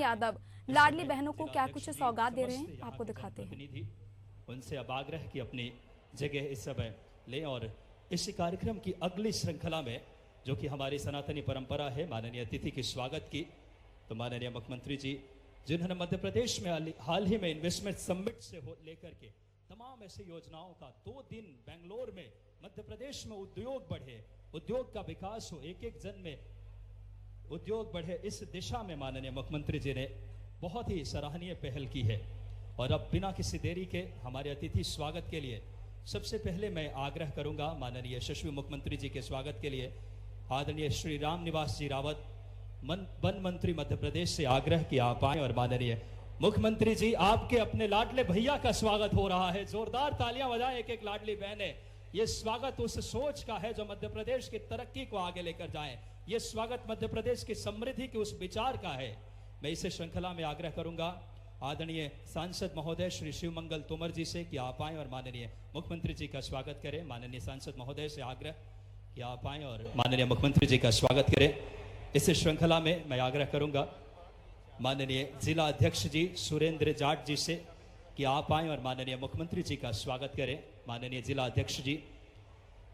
यादव लाडली बहनों को क्या कुछ सौगात दे रहे हैं, आपको दिखाते हैं। उनसे अब आग्रह की अपनी जगह इस समय लें और इस कार्यक्रम की अगली श्रृंखला में जो कि हमारी सनातनी परंपरा है माननीय अतिथि के स्वागत की, तो माननीय मुख्यमंत्री जी जिन्होंने मध्य प्रदेश में हाल ही में इन्वेस्टमेंट समिट से लेकर के तमाम ऐसी योजनाओं का 2 दिन बेंगलोर में मध्य प्रदेश में उद्योग बढ़े, उद्योग का विकास हो, एक एक जन में उद्योग बढ़े, इस दिशा में माननीय मुख्यमंत्री जी ने बहुत ही सराहनीय पहल की है। और अब बिना किसी देरी के हमारे अतिथि स्वागत के लिए सबसे पहले मैं आग्रह करूंगा माननीय यशस्वी मुख्यमंत्री जी के स्वागत के लिए आदरणीय श्री राम निवास जी रावत वन मंत्री मध्य प्रदेश से आग्रह किया आप आए और माननीय मुख्यमंत्री जी आपके अपने लाडले भैया का स्वागत हो रहा है। जोरदार तालियां बजाएं एक एक लाडली बहने। ये स्वागत उस सोच का है जो मध्य प्रदेश की तरक्की को आगे लेकर जाए। ये स्वागत मध्य प्रदेश की समृद्धि के उस विचार का है। मैं इसे श्रृंखला में आग्रह करूंगा आदरणीय सांसद महोदय श्री शिव मंगल तोमर जी से कि आप आए और माननीय मुख्यमंत्री जी का स्वागत करें। माननीय सांसद महोदय से आग्रह कि आप आए और माननीय मुख्यमंत्री जी का स्वागत करें। इस श्रृंखला में मैं आग्रह करूंगा माननीय जिला अध्यक्ष जी सुरेंद्र जाट जी से कि आप आए और माननीय मुख्यमंत्री जी का स्वागत करें। माननीय जिला अध्यक्ष जी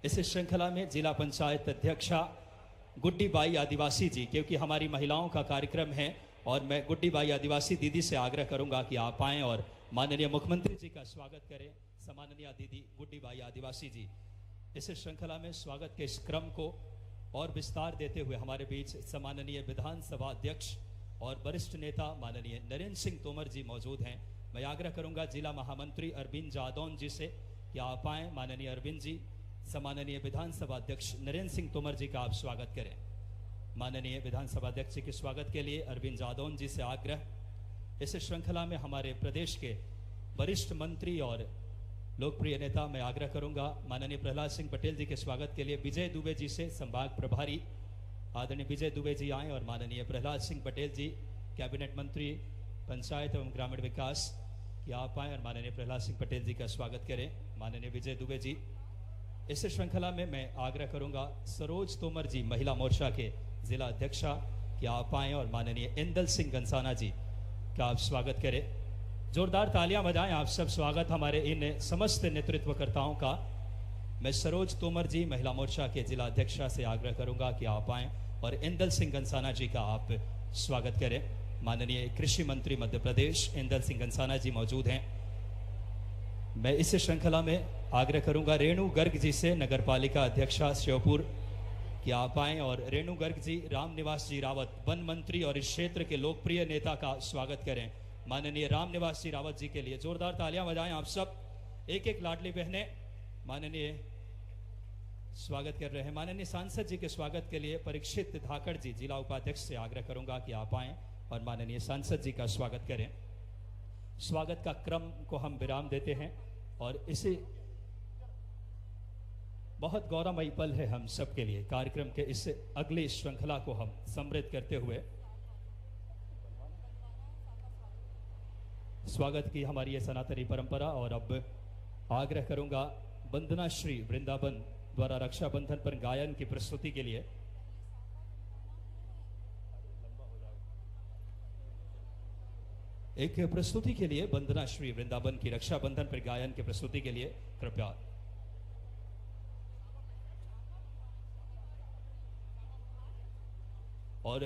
इस श्रृंखला में जिला पंचायत अध्यक्षा गुड्डी बाई आदिवासी जी, क्योंकि हमारी महिलाओं का कार्यक्रम है और मैं गुड्डी बाई आदिवासी दीदी से आग्रह करूंगा कि आप आएं और माननीय मुख्यमंत्री जी का स्वागत करें। सम्माननीय दीदी गुड्डी बाई आदिवासी जी इस श्रृंखला में स्वागत के इस क्रम को और विस्तार देते हुए हमारे बीच सम्माननीय विधानसभा अध्यक्ष और वरिष्ठ नेता माननीय नरेंद्र सिंह तोमर जी मौजूद हैं। मैं आग्रह करूंगा जिला महामंत्री अरविंद जादौन जी से कि आप आएं। माननीय अरविंद जी सम्माननीय विधानसभा अध्यक्ष नरेंद्र सिंह तोमर जी का आप स्वागत करें। माननीय विधानसभा अध्यक्ष जी के स्वागत के लिए अरविंद जादौन जी से आग्रह। इस श्रृंखला में हमारे प्रदेश के वरिष्ठ मंत्री और लोकप्रिय नेता मैं आग्रह करूंगा माननीय प्रहलाद सिंह पटेल जी के स्वागत के लिए विजय दुबे जी से संभाग प्रभारी आदरणीय विजय दुबे जी आए और माननीय प्रहलाद सिंह पटेल जी कैबिनेट मंत्री पंचायत एवं ग्रामीण विकास कि आप आए और माननीय प्रहलाद सिंह पटेल जी का स्वागत करें। माननीय विजय दुबे जी इस श्रृंखला में मैं आग्रह करूंगा सरोज तोमर जी महिला मोर्चा के जिला अध्यक्षा कि आप आए और माननीय इंदल सिंह गंसाना जी का आप स्वागत करें। जोरदार तालियां बजाएं आप सब स्वागत हमारे इन समस्त नेतृत्वकर्ताओं का। मैं सरोज तोमर जी महिला मोर्चा के जिला अध्यक्षा से आग्रह करूंगा कि आप आएं और इंदल सिंह गंसाना जी का आप स्वागत करें। माननीय कृषि मंत्री मध्य प्रदेश इंदल सिंह गंसाना जी मौजूद हैं। मैं इस श्रृंखला में आग्रह करूंगा रेणु गर्ग जी से नगरपालिका अध्यक्षा श्योपुर कि आप आएं और रेणु गर्ग जी राम निवास जी रावत वन मंत्री और इस क्षेत्र के लोकप्रिय नेता का स्वागत करें। माननीय राम निवास जी रावत जी के लिए जोरदार तालियां बजाएं आप सब। एक एक लाडली बहने माननीय स्वागत कर रहे हैं। माननीय सांसद जी के स्वागत के लिए परीक्षित धाकड़ जी जिला उपाध्यक्ष से आग्रह करूंगा कि आप आएं और माननीय सांसद जी का स्वागत करें। स्वागत का क्रम को हम विराम देते हैं और इसे बहुत गौरवमयी पल है हम सबके लिए। कार्यक्रम के इस अगली श्रृंखला को हम समृद्ध करते हुए स्वागत की हमारी ये सनातनी परंपरा और अब आग्रह करूंगा वंदना श्री वृंदावन द्वारा रक्षाबंधन पर गायन की प्रस्तुति के लिए एक प्रस्तुति के लिए वंदना श्री वृंदावन की रक्षाबंधन पर गायन की प्रस्तुति के लिए कृपया और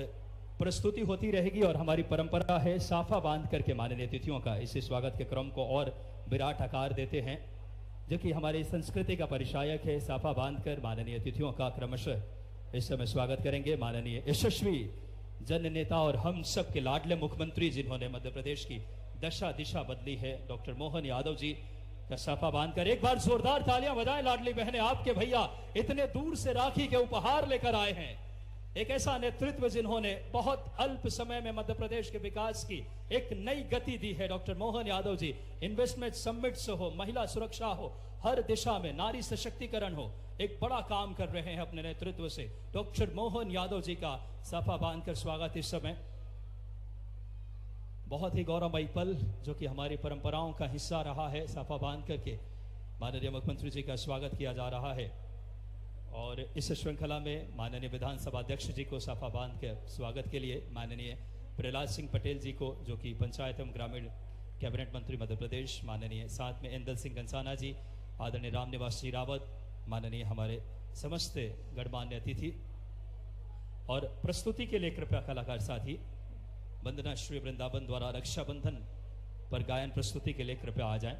प्रस्तुति होती रहेगी और हमारी परंपरा है साफा बांध करके माननीय अतिथियों का इस स्वागत के क्रम को और विराट आकार देते हैं, जो कि हमारी संस्कृति का परिचायक है। साफा बांधकर माननीय अतिथियों का क्रमशः इस समय स्वागत करेंगे माननीय यशस्वी जन नेता और हम सब के लाडले मुख्यमंत्री जिन्होंने मध्य प्रदेश की दशा दिशा बदली है डॉक्टर मोहन यादव जी का साफा बांधकर एक बार जोरदार तालियां बजाएं लाडली बहने। आपके भैया इतने दूर से राखी के उपहार लेकर आए हैं। एक ऐसा नेतृत्व जिन्होंने बहुत अल्प समय में मध्य प्रदेश के विकास की एक नई गति दी है doctor Mohan Yadav ji. Investment summit से हो, महिला सुरक्षा हो, हर दिशा में नारी सशक्तिकरण हो, एक बड़ा काम कर रहे हैं अपने नेतृत्व से। डॉक्टर मोहन यादव जी का साफा बांधकर स्वागत इस समय बहुत ही गौरवमयी पल जो कि हमारी परंपराओं का हिस्सा रहा है। साफा बांध करके माननीय मुख्यमंत्री जी का स्वागत किया जा रहा है और इस श्रृंखला में माननीय विधानसभा अध्यक्ष जी को साफा बांध के स्वागत के लिए माननीय प्रहलाद सिंह पटेल जी को, जो कि पंचायत एवं ग्रामीण कैबिनेट मंत्री मध्य प्रदेश माननीय, साथ में इंदल सिंह कंसाना जी, आदरणीय रामनिवास जी रावत, माननीय हमारे समस्त गणमान्य अतिथि, और प्रस्तुति के लिए कृपया कलाकार साथी वंदना श्री वृंदावन द्वारा रक्षाबंधन पर गायन प्रस्तुति के लिए कृपया आ जाएं।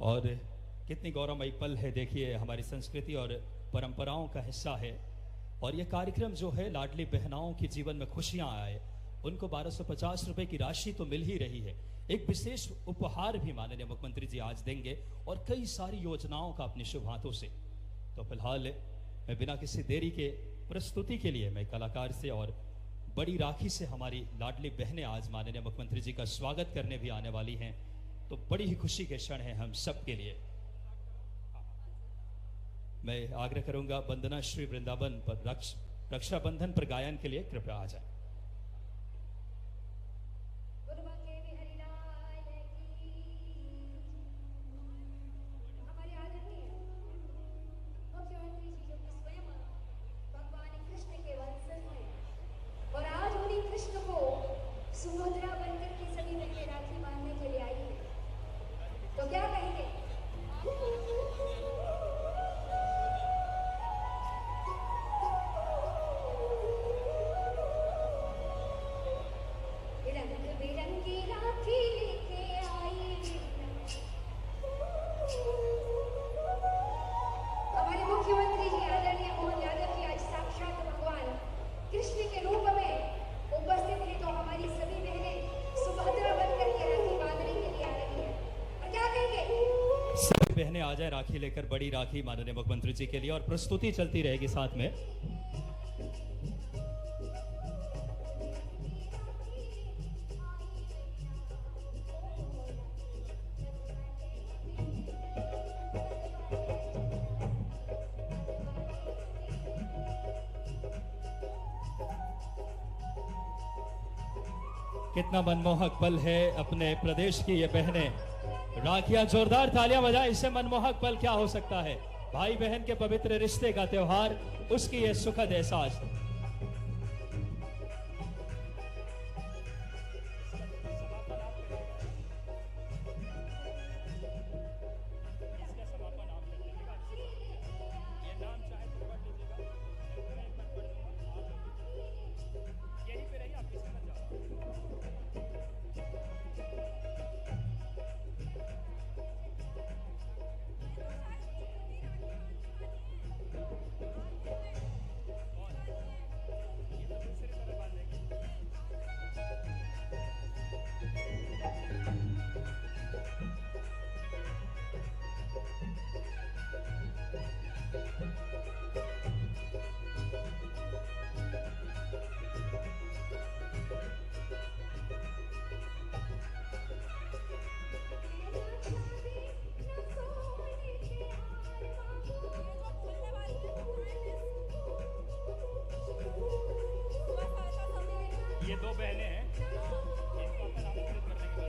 और कितनी गौरवमयी पल है, देखिए हमारी संस्कृति और परंपराओं का हिस्सा है। और ये कार्यक्रम जो है, लाडली बहनाओं के जीवन में खुशियां आए, उनको 1250 रुपए की राशि तो मिल ही रही है, एक विशेष उपहार भी माननीय मुख्यमंत्री जी आज देंगे, और कई सारी योजनाओं का अपने शुभ हाथों से। तो फिलहाल मैं बिना किसी देरी के प्रस्तुति के लिए मैं कलाकार से और बड़ी राखी से हमारी लाडली बहनें आज माननीय मुख्यमंत्री जी का स्वागत करने भी आने वाली हैं। तो बड़ी ही खुशी के क्षण है हम सब के लिए। मैं आग्रह करूंगा वंदना श्री वृंदावन पर रक्षाबंधन पर गायन के लिए कृपया आ जाए। सुभद्रा बनकर के सभी बहनें राखी बांधने के लिए आई है, तो क्या कहेंगे? रंग बिरंगी राखी लेके आई हमारे मुख्यमंत्री जी आदरणीय मोहन यादव जी आज साक्षात भगवान कृष्ण के रूप में उपस्थित है। तो हमारी सभी बहनें सुभद्रा बनकर के राखी बांधने के लिए आ रही है, और क्या कहेंगे? सभी बहनें आ जाए राखी लेकर, बड़ी राखी माननीय मुख्यमंत्री जी के लिए, और प्रस्तुति चलती रहेगी साथ में। कितना मनमोहक पल है अपने प्रदेश की ये बहनें। राखियां, जोरदार तालियां बजाएं, इससे मनमोहक पल क्या हो सकता है। भाई बहन के पवित्र रिश्ते का त्योहार, उसकी ये सुखद एहसास। ये दो बहनें हैं, इनको अपन आमंत्रित करने के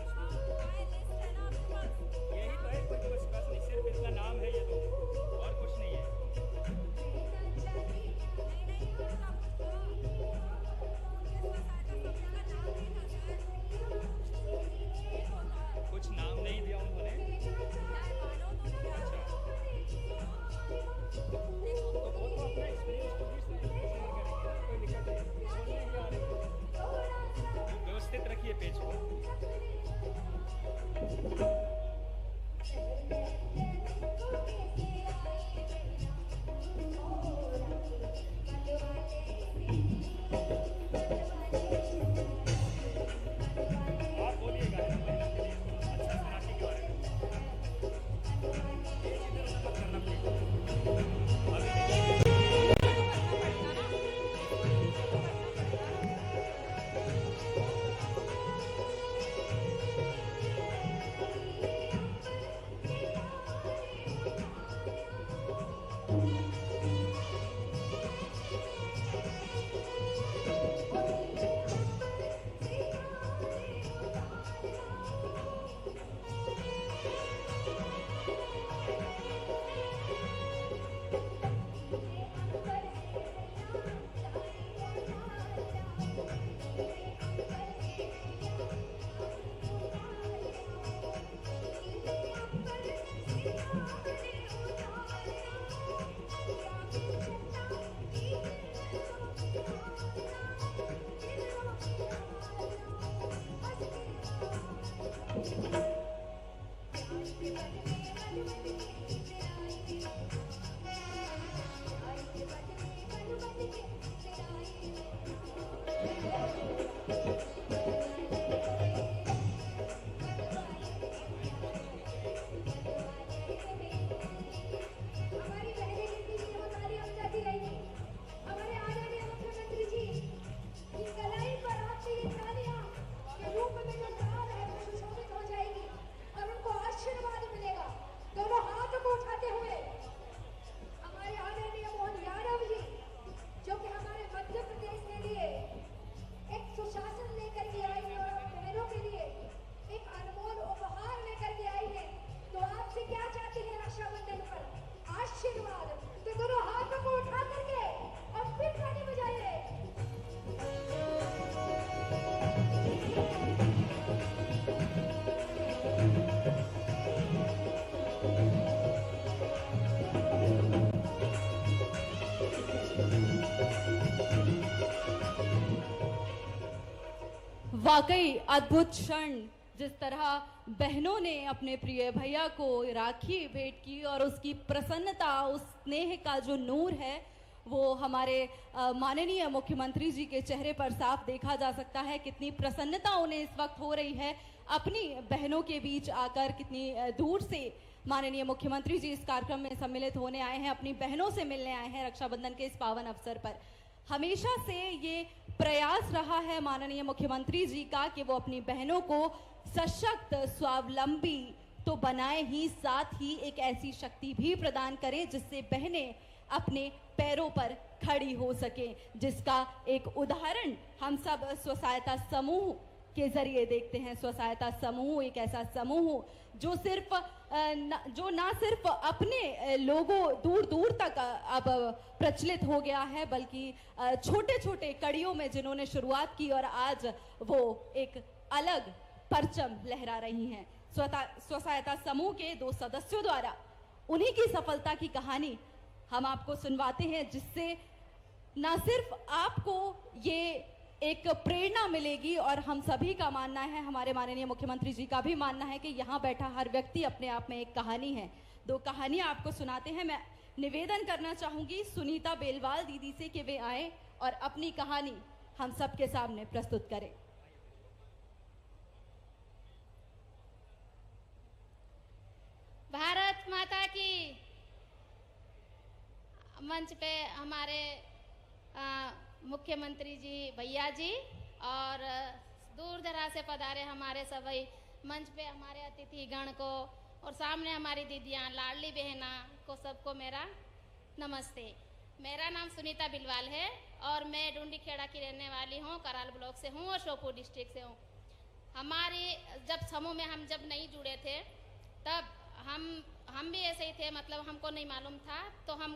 बाद यही तो है, कुछ बस नहीं, सिर्फ इतना नाम है ये दो, और कुछ नहीं है। कुछ नाम नहीं दिया उन्होंने। तो वो तो अपना एक्सपीरियंस खुद ही शेयर करेंगे ना, कोई दिक्कत नहीं, बोलने ही आ रही है। हमारी बहनें कहती थी वो तालियां बजाती रहेंगी। हमारे आदरणीय मुख्यमंत्री जी की कलाई पर आपकी ये तालियां के रूप में जो ताल है वो सुशोभित हो जाएगी और उनको आशीर्वाद मिलेगा। दोनों हाथों को उठाते हुए हमारे आदरणीय मोहन यादव जी जो कि हमारे मध्य प्रदेश के लिए एक सुशासन लेकर के आई है और अपने बहनों के लिए एक अनमोल उपहार लेकर के आई है। तो आपसे क्या चाहती है रक्षाबंधन पर? आशीर्वाद। तो दोनों हाथों को उठा करके और फिर ताली बजाइए। वाकई अद्भुत क्षण, जिस तरह बहनों ने अपने प्रिय भैया को राखी भेंट की और उसकी प्रसन्नता, उस स्नेह का जो नूर है वो हमारे माननीय मुख्यमंत्री जी के चेहरे पर साफ देखा जा सकता है। कितनी प्रसन्नता उन्हें इस वक्त हो रही है अपनी बहनों के बीच आकर। कितनी दूर से माननीय मुख्यमंत्री जी इस कार्यक्रम में सम्मिलित होने आए हैं, अपनी बहनों से मिलने आए हैं रक्षाबंधन के इस पावन अवसर पर। हमेशा से ये प्रयास रहा है माननीय मुख्यमंत्री जी का कि वो अपनी बहनों को सशक्त, स्वावलंबी तो बनाए ही, साथ ही एक ऐसी शक्ति भी प्रदान करें जिससे बहनें अपने पैरों पर खड़ी हो सके, जिसका एक उदाहरण हम सब स्व सहायता समूह के जरिए देखते हैं। स्व सहायता समूह एक ऐसा समूह जो ना सिर्फ अपने लोगों दूर दूर तक अब प्रचलित हो गया है, बल्कि छोटे छोटे कड़ियों में जिन्होंने शुरुआत की और आज वो एक अलग परचम लहरा रही हैं। स्व सहायता समूह के 2 सदस्यों द्वारा उन्हीं की सफलता की कहानी हम आपको सुनवाते हैं, जिससे ना सिर्फ आपको ये एक प्रेरणा मिलेगी और हम सभी का मानना है, हमारे माननीय मुख्यमंत्री जी का भी मानना है कि यहाँ बैठा हर व्यक्ति अपने आप में एक कहानी है। 2 कहानियां आपको सुनाते हैं। मैं निवेदन करना चाहूंगी सुनीता बेलवाल दीदी से कि वे आए और अपनी कहानी हम सबके सामने प्रस्तुत करें। भारत माता की। मंच पे हमारे मुख्यमंत्री जी भैया जी और दूर दराज से पधारे हमारे सभी मंच पे हमारे अतिथि गण को और सामने हमारी दीदियाँ लाडली बहना को सबको मेरा नमस्ते। मेरा नाम सुनीता बिलवाल है और मैं डूंडी खेड़ा की रहने वाली हूँ, कराल ब्लॉक से हूँ और श्योपुर डिस्ट्रिक्ट से हूँ। हमारी जब समूह में हम जब नहीं जुड़े थे तब हम भी ऐसे ही थे, मतलब हमको नहीं मालूम था, तो हम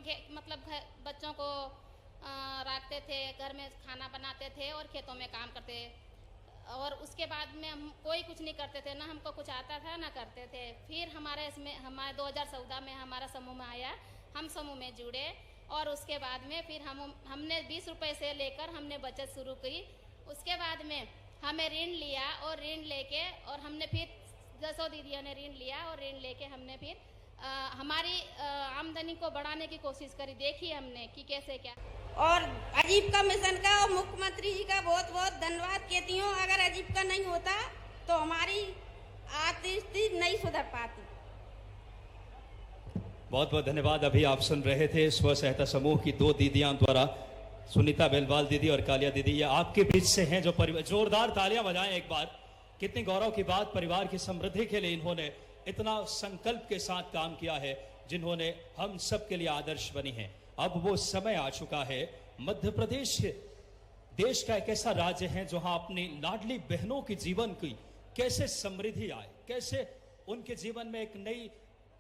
बच्चों को रखते थे, घर में खाना बनाते थे और खेतों में काम करते, और उसके बाद में हम कोई कुछ नहीं करते थे, ना हमको कुछ आता था ना करते थे। फिर हमारे 2014 में हमारा समूह में आया, हम समूह में जुड़े और उसके बाद में फिर हमने 20 रुपए से लेकर हमने बचत शुरू की। उसके बाद में हमें ऋण लिया और ऋण लेके और हमने फिर 10 दीदियों ने ऋण लिया और ऋण लेके हमने फिर हमारी आमदनी को बढ़ाने की कोशिश करी, देखी हमने कि कैसे क्या। और अजीविका मिशन का और मुख्यमंत्री जी का बहुत बहुत धन्यवाद कहती हूँ। अगर अजीविका नहीं होता तो हमारी आर्थिक स्थिति नहीं सुधर पाती। बहुत बहुत धन्यवाद। अभी आप सुन रहे थे स्व सहायता समूह की 2 दीदियां द्वारा, सुनीता बेलवाल दीदी और कालिया दीदी, ये आपके बीच से हैं जो जोरदार तालियां बजाएं एक बार। कितनी गौरव की बात, परिवार की समृद्धि के लिए इन्होंने इतना संकल्प के साथ काम किया है जिन्होंने हम सब के लिए आदर्श बनी हैं। अब वो समय आ चुका है, मध्य प्रदेश देश का एक ऐसा राज्य है जहां अपनी लाडली बहनों के जीवन की कैसे समृद्धि आए, कैसे उनके जीवन में एक नई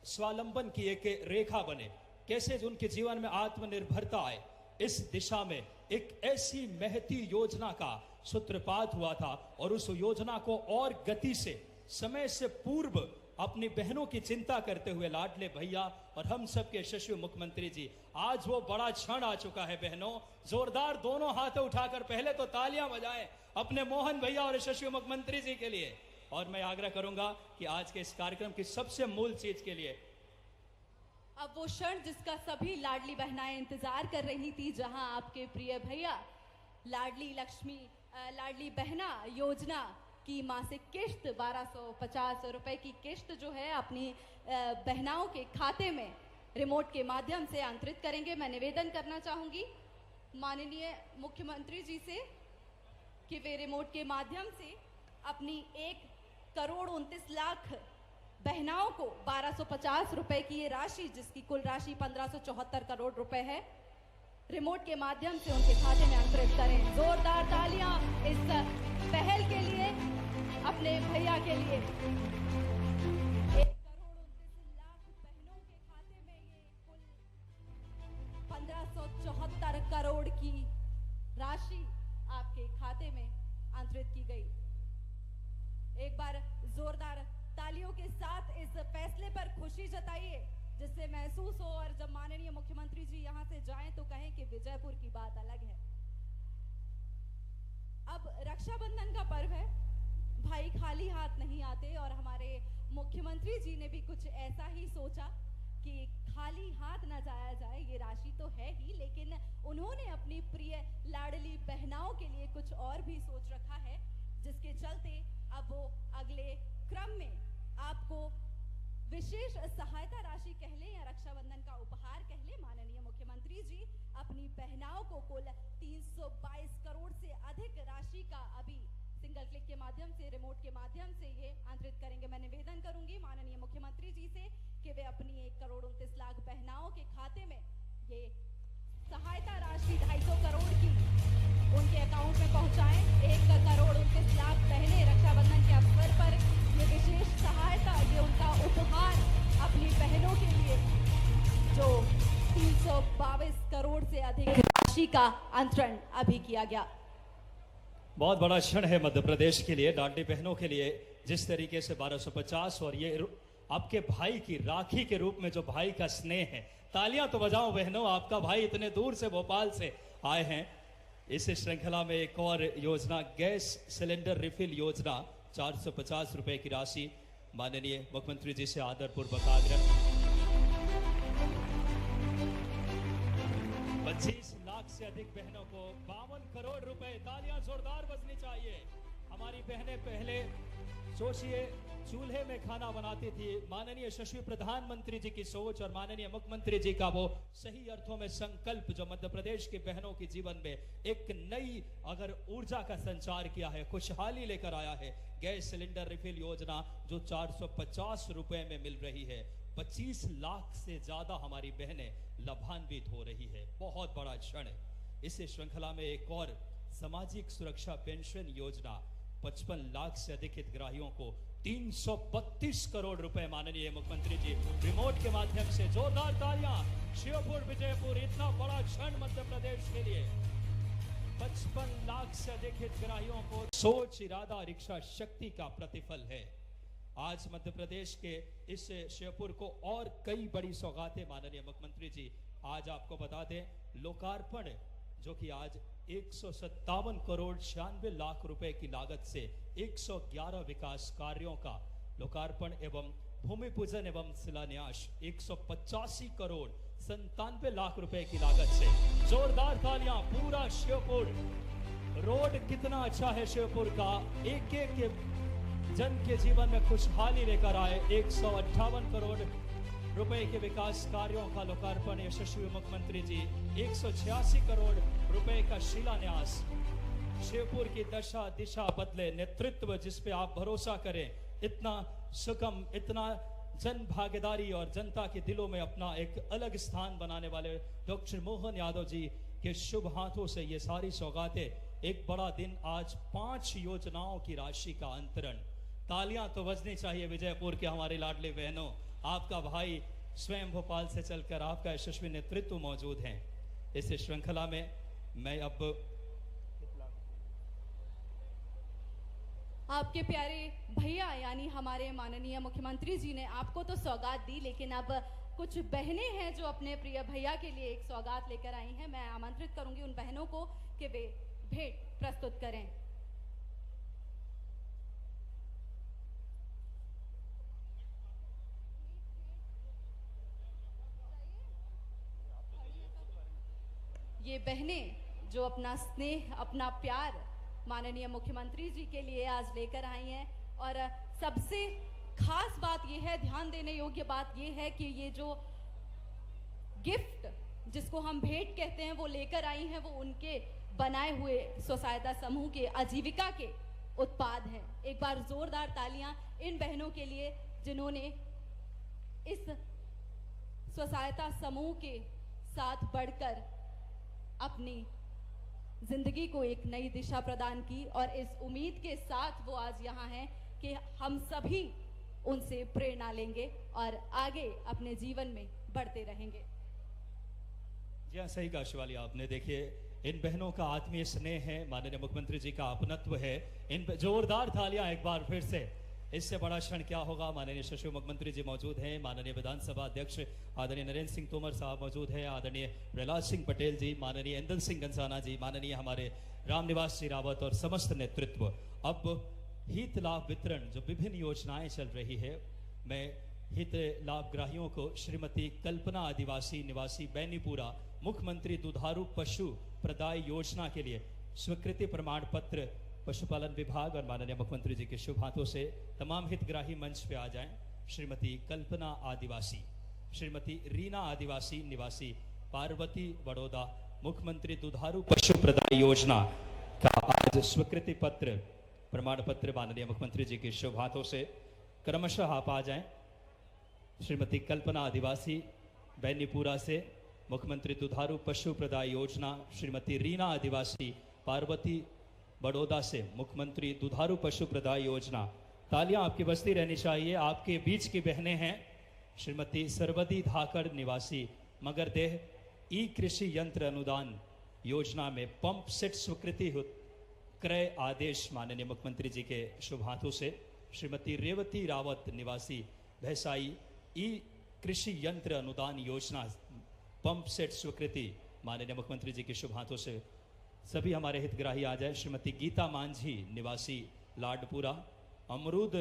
स्वावलंबन की एक रेखा बने, कैसे उनके जीवन में आत्मनिर्भरता आए। इस दिशा में एक ऐसी महती योजना का सूत्रपात हुआ था और उस योजना को और गति से समय से पूर्व अपनी बहनों की चिंता करते हुए लाडले भैया और हम सब के यशस्वी मुख्यमंत्री जी, आज वो बड़ा क्षण आ चुका है। बहनों, जोरदार दोनों हाथ उठाकर पहले तो तालियां बजाएं अपने मोहन भैया और यशस्वी मुख्यमंत्री जी के लिए। और मैं आग्रह करूंगा कि आज के इस कार्यक्रम की सबसे मूल चीज के लिए अब वो क्षण जिसका सभी लाडली बहनाएं इंतजार कर रही थी, जहां आपके प्रिय भैया लाडली बहना योजना की मासिक किश्त 1250 रुपए की किश्त जो है अपनी बहनाओं के खाते में रिमोट के माध्यम से अंतरित करेंगे। मैं निवेदन करना चाहूंगी माननीय मुख्यमंत्री जी से कि वे रिमोट के माध्यम से अपनी 1,29,00,000 बहनाओं को 1250 रुपए की ये राशि, जिसकी कुल राशि 1574 करोड़ रुपए है, रिमोट के माध्यम से उनके खाते में अंतरित करें। जोरदार तालियां इस पहल के लिए, अपने भैया के लिए। 1,29,00,000 बहनों के खाते में ये कुल 1574 करोड़ की राशि आपके खाते में अंतरित की गई। एक बार जोरदार तालियों के साथ इस फैसले पर खुशी जताइए, जिससे महसूस हो और जब माननीय मुख्यमंत्री जी यहां से जाएं तो कहें कि विजयपुर की बात अलग है। अब रक्षाबंधन का पर्व है, भाई खाली हाथ नहीं आते और हमारे मुख्यमंत्री जी ने भी कुछ ऐसा ही सोचा कि खाली हाथ न जाया जाए। ये राशि तो है ही, लेकिन उन्होंने अपनी प्रिय लाडली बहनाओं के लिए कुछ और भी सोच रखा है, जिसके चलते अब वो अगले क्रम में आपको विशेष सहायता राशि कह ले या रक्षाबंधन का उपहार कह ले, माननीय मुख्यमंत्री जी अपनी बहनाओं को कुल 322 करोड़ से अधिक राशि का अभी सिंगल क्लिक के माध्यम से, रिमोट के माध्यम से ये अंतरित करेंगे। मैं निवेदन करूंगी माननीय मुख्यमंत्री जी से कि वे अपनी 1,29,00,000 बहनाओं के खाते में ये सहायता राशि 250 करोड़ की उनके अकाउंट में पहुंचाएं। 1,29,00,000 बहनें रक्षाबंधन के अवसर पर ये विशेष सहायता, ये उनका उपहार अपनी बहनों के लिए, जो 322 करोड़ से अधिक राशि का अंतरण अभी किया गया। बहुत बड़ा क्षण है मध्य प्रदेश के लिए, लाडली बहनों के लिए। जिस तरीके से 1250 और ये आपके भाई की राखी के रूप में जो भाई का स्नेह है, तालियां तो बजाओ बहनों, आपका भाई इतने दूर से भोपाल से आए हैं। इस श्रृंखला में एक और योजना, गैस सिलेंडर रिफिल योजना, 450 रुपए की राशि माननीय मुख्यमंत्री जी से आदरपूर्वक आग्रह। 25 लाख से अधिक बहनों को 52 करोड़ रुपए, तालियां जोरदार बजनी चाहिए। हमारी बहनें पहले सोचिए चूल्हे में खाना बनाती थी, माननीय यशस्वी प्रधानमंत्री जी की सोच और माननीय मुख्यमंत्री जी का वो सही अर्थों में संकल्प जो मध्य प्रदेश की बहनों के जीवन में एक नई अगर ऊर्जा का संचार किया है, खुशहाली लेकर आया है। गैस सिलेंडर रिफिल योजना जो 450 रुपए में मिल रही है, 25 लाख से ज्यादा हमारी बहनें लाभान्वित हो रही है। बहुत बड़ा क्षण है। इस श्रृंखला में एक और सामाजिक सुरक्षा पेंशन योजना, 55 लाख से अधिक हितग्राहियों को 332 करोड़ रुपए माननीय मुख्यमंत्री जी रिमोट के माध्यम से। जोरदार तालियां श्योपुर विजयपुर, इतना बड़ा क्षण मध्य प्रदेश के लिए। 55 लाख से अधिक हितग्राहियों को सोच, इरादा और इच्छा शक्ति का प्रतिफल है। आज मध्य प्रदेश के इस श्योपुर को और कई बड़ी सौगातें माननीय मुख्यमंत्री जी आज आपको बता दें, लोकार्पण जो कि आज 157 करोड़ 96 लाख रुपए की लागत से 111 विकास कार्यों का लोकार्पण एवं भूमि पूजन एवं शिलान्यास 185 करोड़ 97 लाख रुपए की लागत से। जोरदार तालियां। पूरा श्योपुर रोड कितना अच्छा है श्योपुर का, एक एक जन के जीवन में खुशहाली लेकर आए। 158 करोड़ रुपए के विकास कार्यों का लोकार्पण यशस्वी मुख्यमंत्री जी, 186 करोड़ रुपए का शिलान्यास। श्योपुर की दशा दिशा बदले, नेतृत्व जिस पे आप भरोसा करें, इतना सुगम, इतना जन भागीदारी और जनता के दिलों में अपना एक अलग स्थान बनाने वाले डॉक्टर मोहन यादव जी के शुभ हाथों से ये सारी सौगातें, एक बड़ा दिन आज 5 योजनाओं की राशि का अंतरण। तालियां तो बजनी चाहिए विजयपुर के हमारे लाडले बहनों। आपका भाई स्वयं भोपाल से चलकर आपका यशस्वी नेतृत्व मौजूद है इस श्रृंखला में। मैं अब आपके प्यारे भैया यानी हमारे माननीय मुख्यमंत्री जी ने आपको तो सौगात दी, लेकिन अब कुछ बहनें हैं जो अपने प्रिय भैया के लिए एक सौगात लेकर आई हैं। मैं आमंत्रित करूंगी उन बहनों को कि वे भेंट प्रस्तुत करें। ये बहनें जो अपना स्नेह, अपना प्यार माननीय मुख्यमंत्री जी के लिए आज लेकर आई हैं, और सबसे खास बात यह है, ध्यान देने योग्य बात यह है कि ये जो गिफ्ट जिसको हम भेंट कहते हैं वो लेकर आई हैं, वो उनके बनाए हुए स्व सहायता समूह के आजीविका के उत्पाद हैं। एक बार जोरदार तालियां इन बहनों के लिए जिन्होंने इस स्व सहायता समूह के साथ बढ़कर अपनी जिंदगी को एक नई दिशा प्रदान की, और इस उम्मीद के साथ वो आज यहाँ हैं कि हम सभी उनसे प्रेरणा लेंगे और आगे अपने जीवन में बढ़ते रहेंगे। जी हाँ, सही कहा शिवाली आपने। देखिए, इन बहनों का आत्मीय स्नेह है, माननीय मुख्यमंत्री जी का अपनत्व है। इन जोरदार तालियां एक बार फिर से। इससे बड़ा क्षण क्या होगा। माननीय यशस्वी मुख्यमंत्री जी मौजूद हैं, माननीय विधानसभा अध्यक्ष आदरणीय नरेंद्र सिंह तोमर साहब मौजूद हैं, आदरणीय प्रहलाद सिंह पटेल जी, माननीय इंदल सिंह गंसाना जी, माननीय हमारे रामनिवास जी रावत और समस्त नेतृत्व। अब हित लाभ वितरण जो विभिन्न योजनाएं चल रही है, मैं हित लाभग्राहियों को श्रीमती कल्पना आदिवासी निवासी बैनीपुरा मुख्यमंत्री दुधारू पशु प्रदाय योजना के लिए स्वीकृति प्रमाण पत्र पशुपालन विभाग और माननीय मुख्यमंत्री जी के शुभ हाथों से तमाम हितग्राही मंच पे आ जाएं। श्रीमती कल्पना आदिवासी, श्रीमती रीना आदिवासी निवासी पार्वती बड़ौदा मुख्यमंत्री दुधारू पशु प्रदाय योजना का आज स्वीकृति पत्र प्रमाण पत्र माननीय मुख्यमंत्री जी के शुभ हाथों से क्रमशः आप आ जाएं। श्रीमती कल्पना आदिवासी बैनीपुरा से मुख्यमंत्री दुधारू पशु प्रदाय योजना, श्रीमती रीना आदिवासी पार्वती बड़ौदा से मुख्यमंत्री दुधारू पशु प्रदाय योजना। तालियां आपकी बजती रहनी चाहिए। आपके बीच की बहनें हैं श्रीमती सरवदी धाकर निवासी मगरदेह ई कृषि यंत्र अनुदान योजना में पंप सेट स्वीकृति क्रय आदेश माननीय मुख्यमंत्री जी के शुभ हाथों से। श्रीमती रेवती रावत निवासी भैसाई ई कृषि यंत्र अनुदान योजना पंप सेट स्वीकृति माननीय मुख्यमंत्री जी के शुभ हाथों से। सभी हमारे हितग्राही आ जाए। श्रीमती गीता मांझी निवासी लाडपुरा अमरूद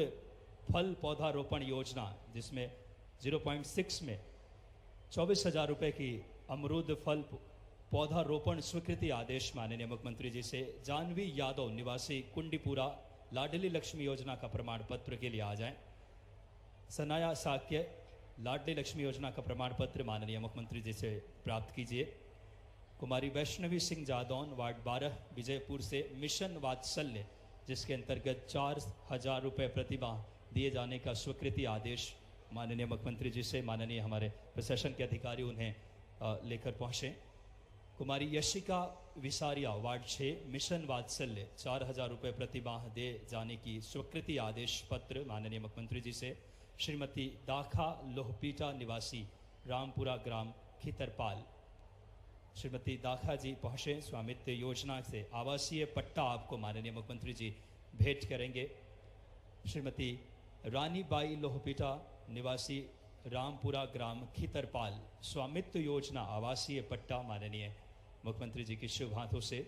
फल पौधारोपण योजना, जिसमें 0.6 में 24,000 रुपए की अमरूद फल पौधारोपण स्वीकृति आदेश माननीय मुख्यमंत्री जी से। जानवी यादव निवासी कुंडीपुरा लाडली लक्ष्मी योजना का प्रमाण पत्र के लिए आ जाएं। सनाया साक्य लाडली लक्ष्मी योजना का प्रमाण पत्र माननीय मुख्यमंत्री जी से प्राप्त कीजिए। कुमारी वैष्णवी सिंह जादौन वार्ड 12 विजयपुर से मिशन वात्सल्य, जिसके अंतर्गत 4,000 रुपये प्रतिमाह दिए जाने का स्वीकृति आदेश माननीय मुख्यमंत्री जी से। माननीय हमारे प्रशासन के अधिकारी उन्हें लेकर पहुंचे। कुमारी यशिका विसारिया वार्ड 6 मिशन वात्सल्य 4,000 रुपये प्रतिमाह दे जाने की स्वीकृति आदेश पत्र माननीय मुख्यमंत्री जी से। श्रीमती दाखा लोहपीटा निवासी रामपुरा ग्राम खितरपाल, श्रीमती दाखा जी पहुँचे। स्वामित्व योजना से आवासीय पट्टा आपको माननीय मुख्यमंत्री जी भेंट करेंगे। श्रीमती रानीबाई लोहपीटा निवासी रामपुरा ग्राम खितरपाल, स्वामित्व योजना आवासीय पट्टा माननीय मुख्यमंत्री जी के शुभ हाथों से।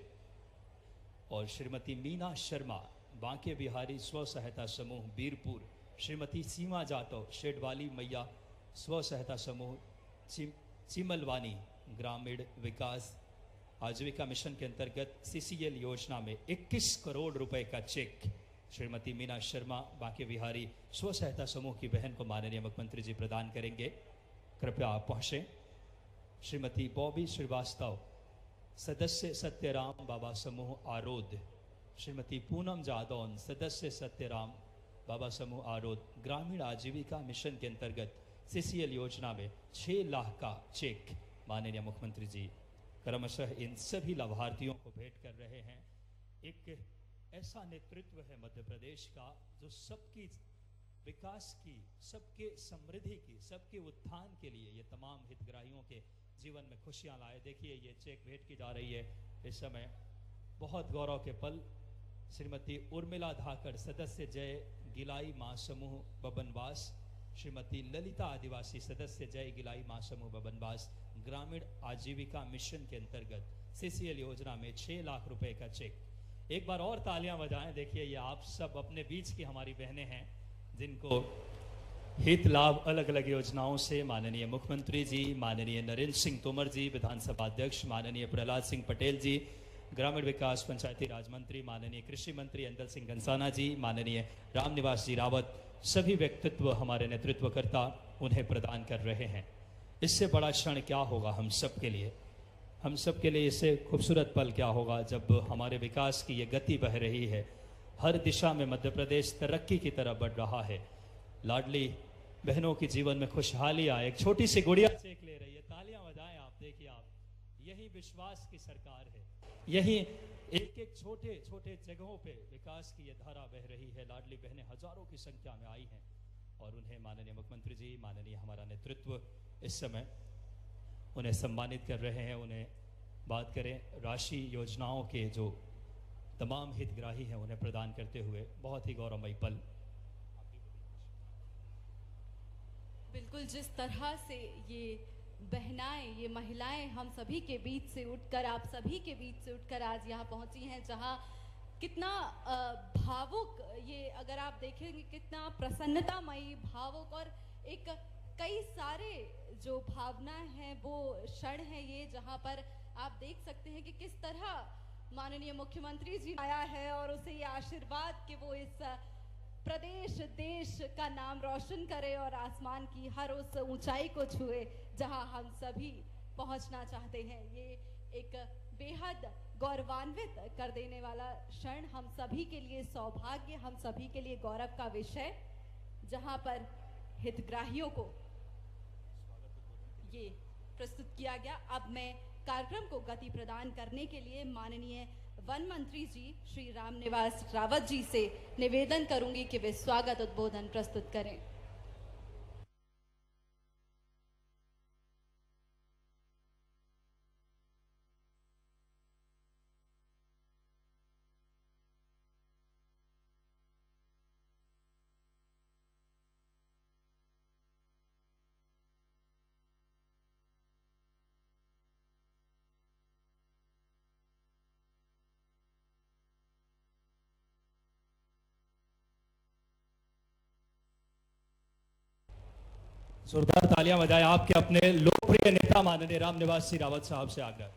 और श्रीमती मीना शर्मा बांके बिहारी स्व सहायता समूह बीरपुर, श्रीमती सीमा जाटव शेडवाली मैया स्व सहायता समूह चिमलवानी ग्रामीण विकास आजीविका मिशन के अंतर्गत CCL योजना में 21 करोड़ रुपए का चेक श्रीमती मीना शर्मा बांके बिहारी स्व सहायता समूह की बहन को माननीय मुख्यमंत्री जी प्रदान करेंगे। कृपया आप पहुंचे। श्रीमती बॉबी श्रीवास्तव सदस्य सत्यराम बाबा समूह आरोद, श्रीमती पूनम जादौन सदस्य सत्यराम बाबा समूह आरोद ग्रामीण आजीविका मिशन के अंतर्गत CCL योजना में 6 लाख का चेक माननीय मुख्यमंत्री जी क्रमशः इन सभी लाभार्थियों को भेंट कर रहे हैं। एक ऐसा नेतृत्व है मध्य प्रदेश का जो सबकी विकास की, सबके समृद्धि की, सबके उत्थान के लिए ये तमाम हितग्राहियों के जीवन में खुशियां लाए। देखिए ये चेक भेंट की जा रही है इस समय। बहुत गौरव के पल। श्रीमती उर्मिला धाकड़ सदस्य जय गिलाई महासमूह बबनवास, श्रीमती ललिता आदिवासी सदस्य जय गिलाई महासमूह बबनवास ग्रामीण आजीविका मिशन के अंतर्गत CCL योजना में 6 लाख रुपए का चेक। एक बार और तालियां बजाएं। देखिए ये आप सब अपने बीच की हमारी बहनें हैं जिनको हित लाभ अलग अलग योजनाओं से माननीय मुख्यमंत्री जी, माननीय नरेंद्र सिंह तोमर जी विधानसभा अध्यक्ष, माननीय प्रहलाद सिंह पटेल जी ग्रामीण विकास पंचायती राज मंत्री, माननीय कृषि मंत्री अंदल सिंह कंसाना जी, माननीय रामनिवास जी रावत, सभी व्यक्तित्व हमारे नेतृत्वकर्ता उन्हें प्रदान कर रहे हैं। इससे बड़ा क्षण क्या होगा हम सब के लिए, हम सब के लिए इससे खूबसूरत पल क्या होगा जब हमारे विकास की ये गति बह रही है। हर दिशा में मध्य प्रदेश तरक्की की तरफ बढ़ रहा है। लाडली बहनों के जीवन में खुशहाली आए। एक छोटी सी गुड़िया चेक ले रही है। तालियां बजाएं आप। देखिए आप, यही विश्वास की सरकार है। यही एक एक छोटे छोटे जगहों पे विकास की ये धारा बह रही है। लाडली बहनें हजारों की संख्या में आई हैं और उन्हें माननीय मुख्यमंत्री जी, माननीय हमारा नेतृत्व इस समय उन्हें सम्मानित कर रहे हैं। उन्हें बात करें राशि योजनाओं के जो तमाम हितग्राही हैं उन्हें प्रदान करते हुए बहुत ही गौरवमयी पल। बिल्कुल जिस तरह से ये बहनाएं, ये महिलाएं हम सभी के बीच से उठकर, आप सभी के बीच से उठकर आज यहाँ पहुंची हैं, जहाँ कितना भावुक, ये अगर आप देखेंगे कितना प्रसन्नतामयी, भावुक और एक कई सारे जो भावनाएं हैं वो क्षण है ये, जहाँ पर आप देख सकते हैं कि किस तरह माननीय मुख्यमंत्री जी आया है और उसे ये आशीर्वाद कि वो इस प्रदेश देश का नाम रोशन करे और आसमान की हर उस ऊंचाई को छुए जहां हम सभी पहुंचना चाहते हैं। ये एक बेहद गौरवान्वित कर देने वाला क्षण, हम सभी के लिए सौभाग्य, हम सभी के लिए गौरव का विषय, जहां पर हितग्राहियों को ये प्रस्तुत किया गया। अब मैं कार्यक्रम को गति प्रदान करने के लिए माननीय वन मंत्री जी श्री रामनिवास रावत जी से निवेदन करूंगी कि वे स्वागत उद्बोधन प्रस्तुत करें। जोरदार तालियां बजाएं आपके अपने लोकप्रिय नेता माननीय रामनिवास सिंह रावत साहब से आग्रह।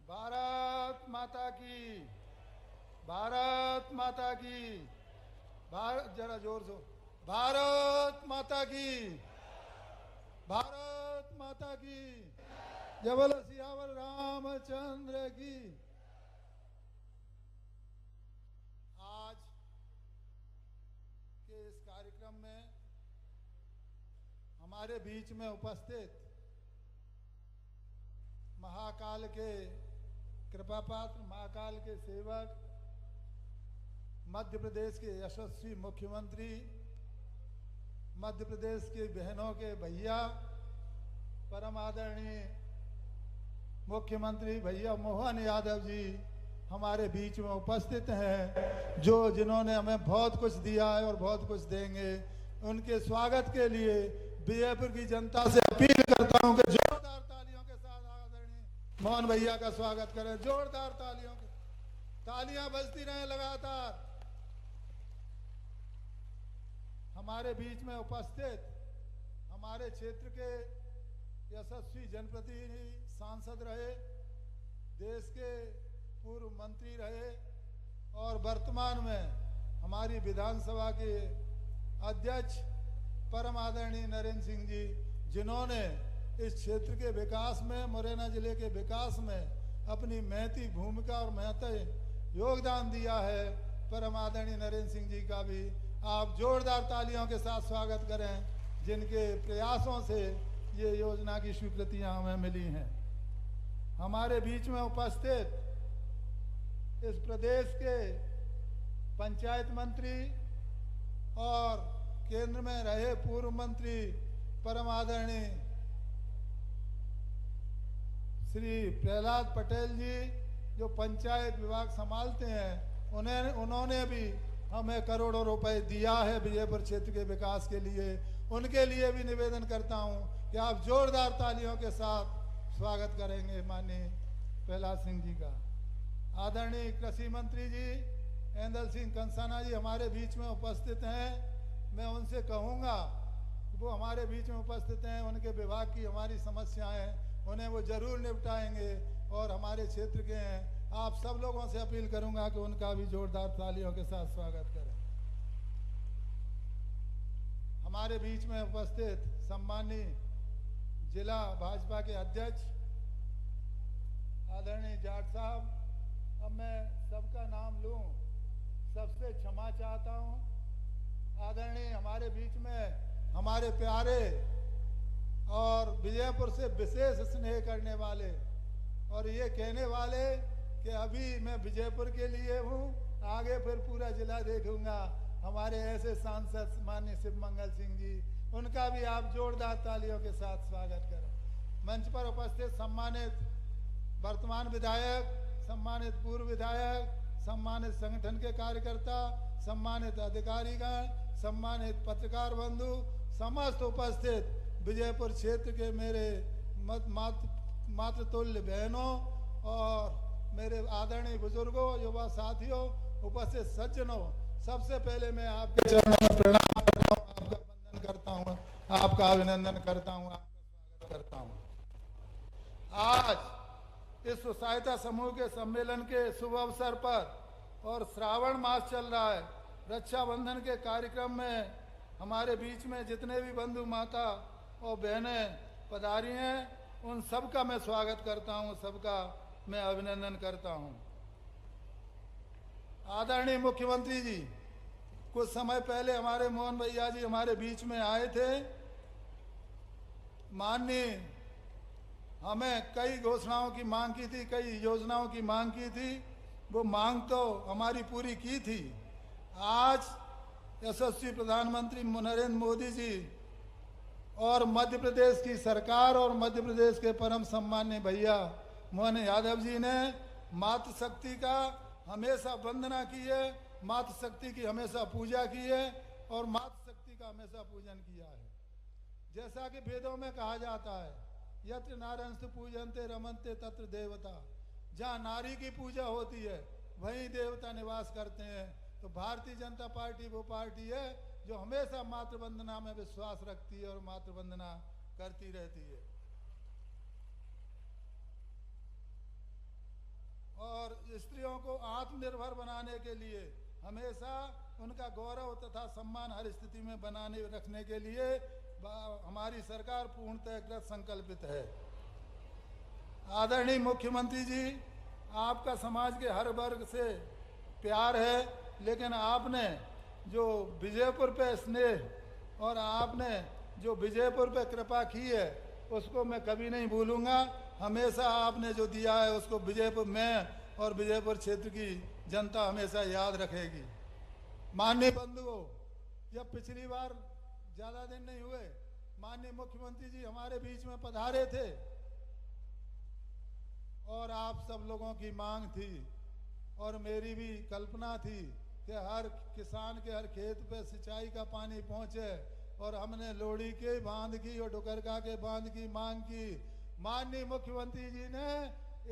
भारत माता की, भारत माता की, भारत, जरा जोर से, भारत माता की, भारत माता की, जबल सियावर रामचंद्र की। आज के इस कार्यक्रम में हमारे बीच में उपस्थित महाकाल के कृपा पात्र, महाकाल के सेवक, मध्य प्रदेश के यशस्वी मुख्यमंत्री, मध्य प्रदेश के बहनों के भैया, परम आदरणीय मुख्यमंत्री भैया मोहन यादव जी हमारे बीच में उपस्थित हैं, जिन्होंने हमें बहुत कुछ दिया है और बहुत कुछ देंगे। उनके स्वागत के लिए बीजेपुर की जनता से अपील करता हूं कि जोरदार तालियों के साथ आदरणीय मोहन भैया का स्वागत करें। जोरदार तालियों के, तालियां बजती रहें लगातार। हमारे बीच में उपस्थित हमारे क्षेत्र के यशस्वी जनप्रतिनिधि, सांसद रहे, देश के पूर्व मंत्री रहे और वर्तमान में हमारी विधानसभा के अध्यक्ष परम आदरणीय नरेंद्र सिंह जी, जिन्होंने इस क्षेत्र के विकास में, मुरैना जिले के विकास में अपनी महती भूमिका और महती योगदान दिया है। परम आदरणीय नरेंद्र सिंह जी का भी आप जोरदार तालियों के साथ स्वागत करें, जिनके प्रयासों से ये योजना की स्वीकृतियां हमें मिली हैं। हमारे बीच में उपस्थित इस प्रदेश के पंचायत मंत्री और केंद्र में रहे पूर्व मंत्री परम आदरणीय श्री प्रहलाद पटेल जी, जो पंचायत विभाग संभालते हैं, उन्होंने भी हमें करोड़ों रुपए दिया है विजयपुर क्षेत्र के विकास के लिए। उनके लिए भी निवेदन करता हूं कि आप जोरदार तालियों के साथ स्वागत करेंगे माननीय प्रहलाद सिंह जी का। आदरणीय कृषि मंत्री जी ऐंदल सिंह कंसाना जी हमारे बीच में उपस्थित हैं। मैं उनसे कहूँगा, वो हमारे बीच में उपस्थित हैं, उनके विभाग की हमारी समस्याएं उन्हें वो जरूर निपटाएंगे और हमारे क्षेत्र के हैं। आप सब लोगों से अपील करूंगा कि उनका भी जोरदार तालियों के साथ स्वागत करें। हमारे बीच में उपस्थित सम्मानीय जिला भाजपा के अध्यक्ष आदरणीय जाट साहब, अब मैं सबका नाम लूं, सबसे क्षमा चाहता हूं। आदरणीय हमारे बीच में हमारे प्यारे और विजयपुर से विशेष स्नेह करने वाले और ये कहने वाले कि अभी मैं विजयपुर के लिए हूँ, आगे फिर पूरा जिला देखूंगा, हमारे ऐसे सांसद माननीय शिव मंगल सिंह जी, उनका भी आप जोरदार तालियों के साथ स्वागत करें। मंच पर उपस्थित सम्मानित वर्तमान विधायक, सम्मानित पूर्व विधायक, सम्मानित संगठन के कार्यकर्ता, सम्मानित अधिकारीगण, सम्मानित पत्रकार बंधु, समस्त उपस्थित विजयपुर क्षेत्र के मेरे मातृतुल्य बहनों और मेरे आदरणीय बुजुर्गों, युवा साथियों, उपस्थित सज्जनों, सबसे पहले मैं आपके चरणों में प्रणाम करता हूँ, आपका वंदन करता हूँ, आपका अभिनंदन करता हूँ, आपका स्वागत करता हूँ। आज इस सहायता समूह के सम्मेलन के शुभ अवसर पर और श्रावण मास चल रहा है, रक्षाबंधन के कार्यक्रम में हमारे बीच में जितने भी बंधु माता और बहनें पधारी हैं, उन सबका मैं स्वागत करता हूं, सबका मैं अभिनंदन करता हूं। आदरणीय मुख्यमंत्री जी कुछ समय पहले हमारे मोहन भैया जी हमारे बीच में आए थे। माननीय हमें कई घोषणाओं की मांग की थी, कई योजनाओं की मांग की थी, वो मांग तो हमारी पूरी की थी। आज यशस्वी प्रधानमंत्री नरेंद्र मोदी जी और मध्य प्रदेश की सरकार और मध्य प्रदेश के परम सम्मान्य भैया मोहन यादव जी ने मातृशक्ति का हमेशा वंदना की है, मातृशक्ति की हमेशा पूजा की है और मातृशक्ति का हमेशा पूजन किया है। जैसा कि वेदों में कहा जाता है, यत्र नारंस पूजन्ते रमन्ते तत्र देवता, जहाँ नारी की पूजा होती है वहीं देवता निवास करते हैं। तो भारतीय जनता पार्टी वो पार्टी है जो हमेशा मातृवंदना में विश्वास रखती है और मातृवंदना करती रहती है। और स्त्रियों को आत्मनिर्भर बनाने के लिए हमेशा उनका गौरव तथा सम्मान हर स्थिति में बनाने रखने के लिए हमारी सरकार पूर्णतः संकल्पित है। आदरणीय मुख्यमंत्री जी, आपका समाज के हर वर्ग से प्यार है, लेकिन आपने जो विजयपुर पे स्नेह और आपने जो विजयपुर पे कृपा की है उसको मैं कभी नहीं भूलूंगा। हमेशा आपने जो दिया है उसको विजयपुर में और विजयपुर क्षेत्र की जनता हमेशा याद रखेगी। माननीय बंधुओं, जब पिछली बार ज़्यादा दिन नहीं हुए माननीय मुख्यमंत्री जी हमारे बीच में पधारे थे और आप सब लोगों की मांग थी और मेरी भी कल्पना थी कि हर किसान के हर खेत पे सिंचाई का पानी पहुंचे और हमने लोड़ी के बांध की और डुकरका के बांध की मांग की। माननीय मुख्यमंत्री जी ने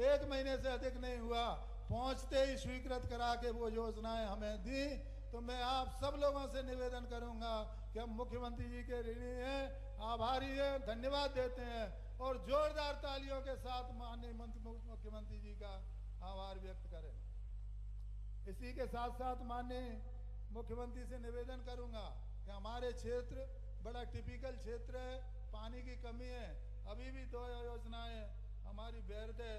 1 महीने से अधिक नहीं हुआ, पहुंचते ही स्वीकृत करा के वो योजनाएं हमें दी। तो मैं आप सब लोगों से निवेदन करूंगा कि हम मुख्यमंत्री जी के ऋणी हैं, आभारी हैं, धन्यवाद देते हैं और जोरदार तालियों के साथ माननीय मुख्यमंत्री जी का आभार व्यक्त करें। इसी के साथ साथ माननीय मुख्यमंत्री से निवेदन करूंगा कि हमारे क्षेत्र बड़ा टिपिकल क्षेत्र है, पानी की कमी है। अभी भी 2 योजनाएं हमारी बैरदे